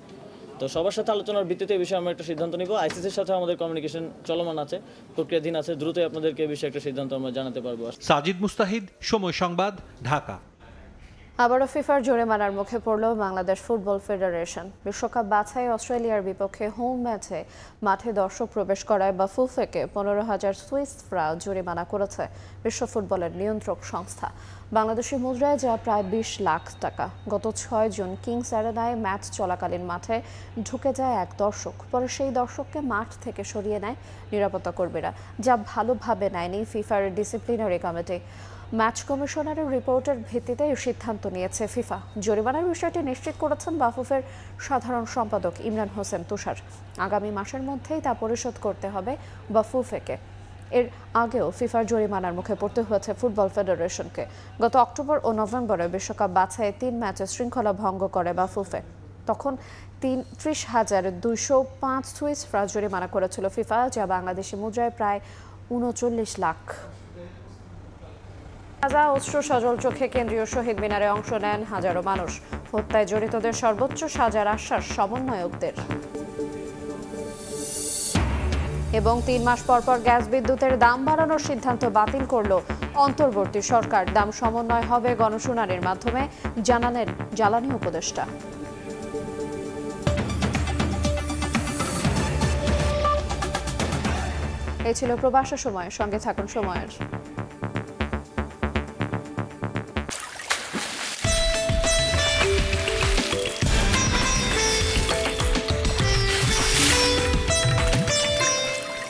তো সবার সাথে আলোচনার ভিত্তিতে এই বিষয়ে আমরা একটা সিদ্ধান্ত নিব। আইসিসির সাথে আমাদের কমিউনিকেশন চলমান আছে, প্রক্রিয়াধীন আছে, দ্রুতই আপনাদেরকে এই বিষয়ে একটা সিদ্ধান্ত আমরা জানাতে পারবো। সাজিদ মুস্তাহিদ, সময় সংবাদ, ঢাকা। আবারও ফিফার জরিমানার মুখে পড়ল বাংলাদেশ ফুটবল ফেডারেশন। বিশ্বকাপ বাছাই অস্ট্রেলিয়ার বিপক্ষে হোম ম্যাচে মাঠে দর্শক প্রবেশ করায় বাফুফেকে 15,000 সুইস ফ্রাঙ্ক জরিমানা করেছে বিশ্ব ফুটবলের নিয়ন্ত্রক সংস্থা। বাংলাদেশি মুদ্রায় যা প্রায় 20 লাখ টাকা। গত 6 জুন কিংস অ্যারেনায় ম্যাচ চলাকালীন মাঠে ঢুকে যায় এক দর্শক। পরে সেই দর্শককে মাঠ থেকে সরিয়ে নেয় নিরাপত্তা কর্মীরা, যা ভালোভাবে নেয়নি ফিফার ডিসিপ্লিনারি কমিটি। ম্যাচ কমিশনারের রিপোর্টের ভিত্তিতে এই সিদ্ধান্ত নিয়েছে ফিফা। জরিমানার বিষয়টি নিশ্চিত করেছেন বাফুফের সাধারণ সম্পাদক ইমরান হোসেন তুষার। আগামী মাসের মধ্যেই তা পরিশোধ করতে হবে বাফুফেকে। এর আগেও ফিফার জরিমানার মুখে পড়তে হয়েছে ফুটবল ফেডারেশনকে। গত অক্টোবর ও নভেম্বরে বিশ্বকাপ বাছাইয়ে 3 ম্যাচে শৃঙ্খলা ভঙ্গ করে বাফুফে। তখন 30,205 সুইস ফ্রাঙ্ক জরিমানা করেছিল ফিফা, যা বাংলাদেশি মুদ্রায় প্রায় 39 লাখ। তাজা অস্ত্র সজল চোখে কেন্দ্রীয় শহীদ মিনারে অংশ নেন হাজারো মানুষ। হত্যায় জড়িতদের সর্বোচ্চ সাজার আশ্বাস সমন্বয়কদের। এবং 3 মাস পর পর গ্যাস বিদ্যুতের দাম বাড়ানোর সিদ্ধান্ত বাতিল করল অন্তর্বর্তী সরকার। দাম সমন্বয় হবে গণশুনানির মাধ্যমে, জানালেন জ্বালানি উপদেষ্টা। এই ছিল প্রবাসের সময়। সঙ্গে থাকুন সময়ের।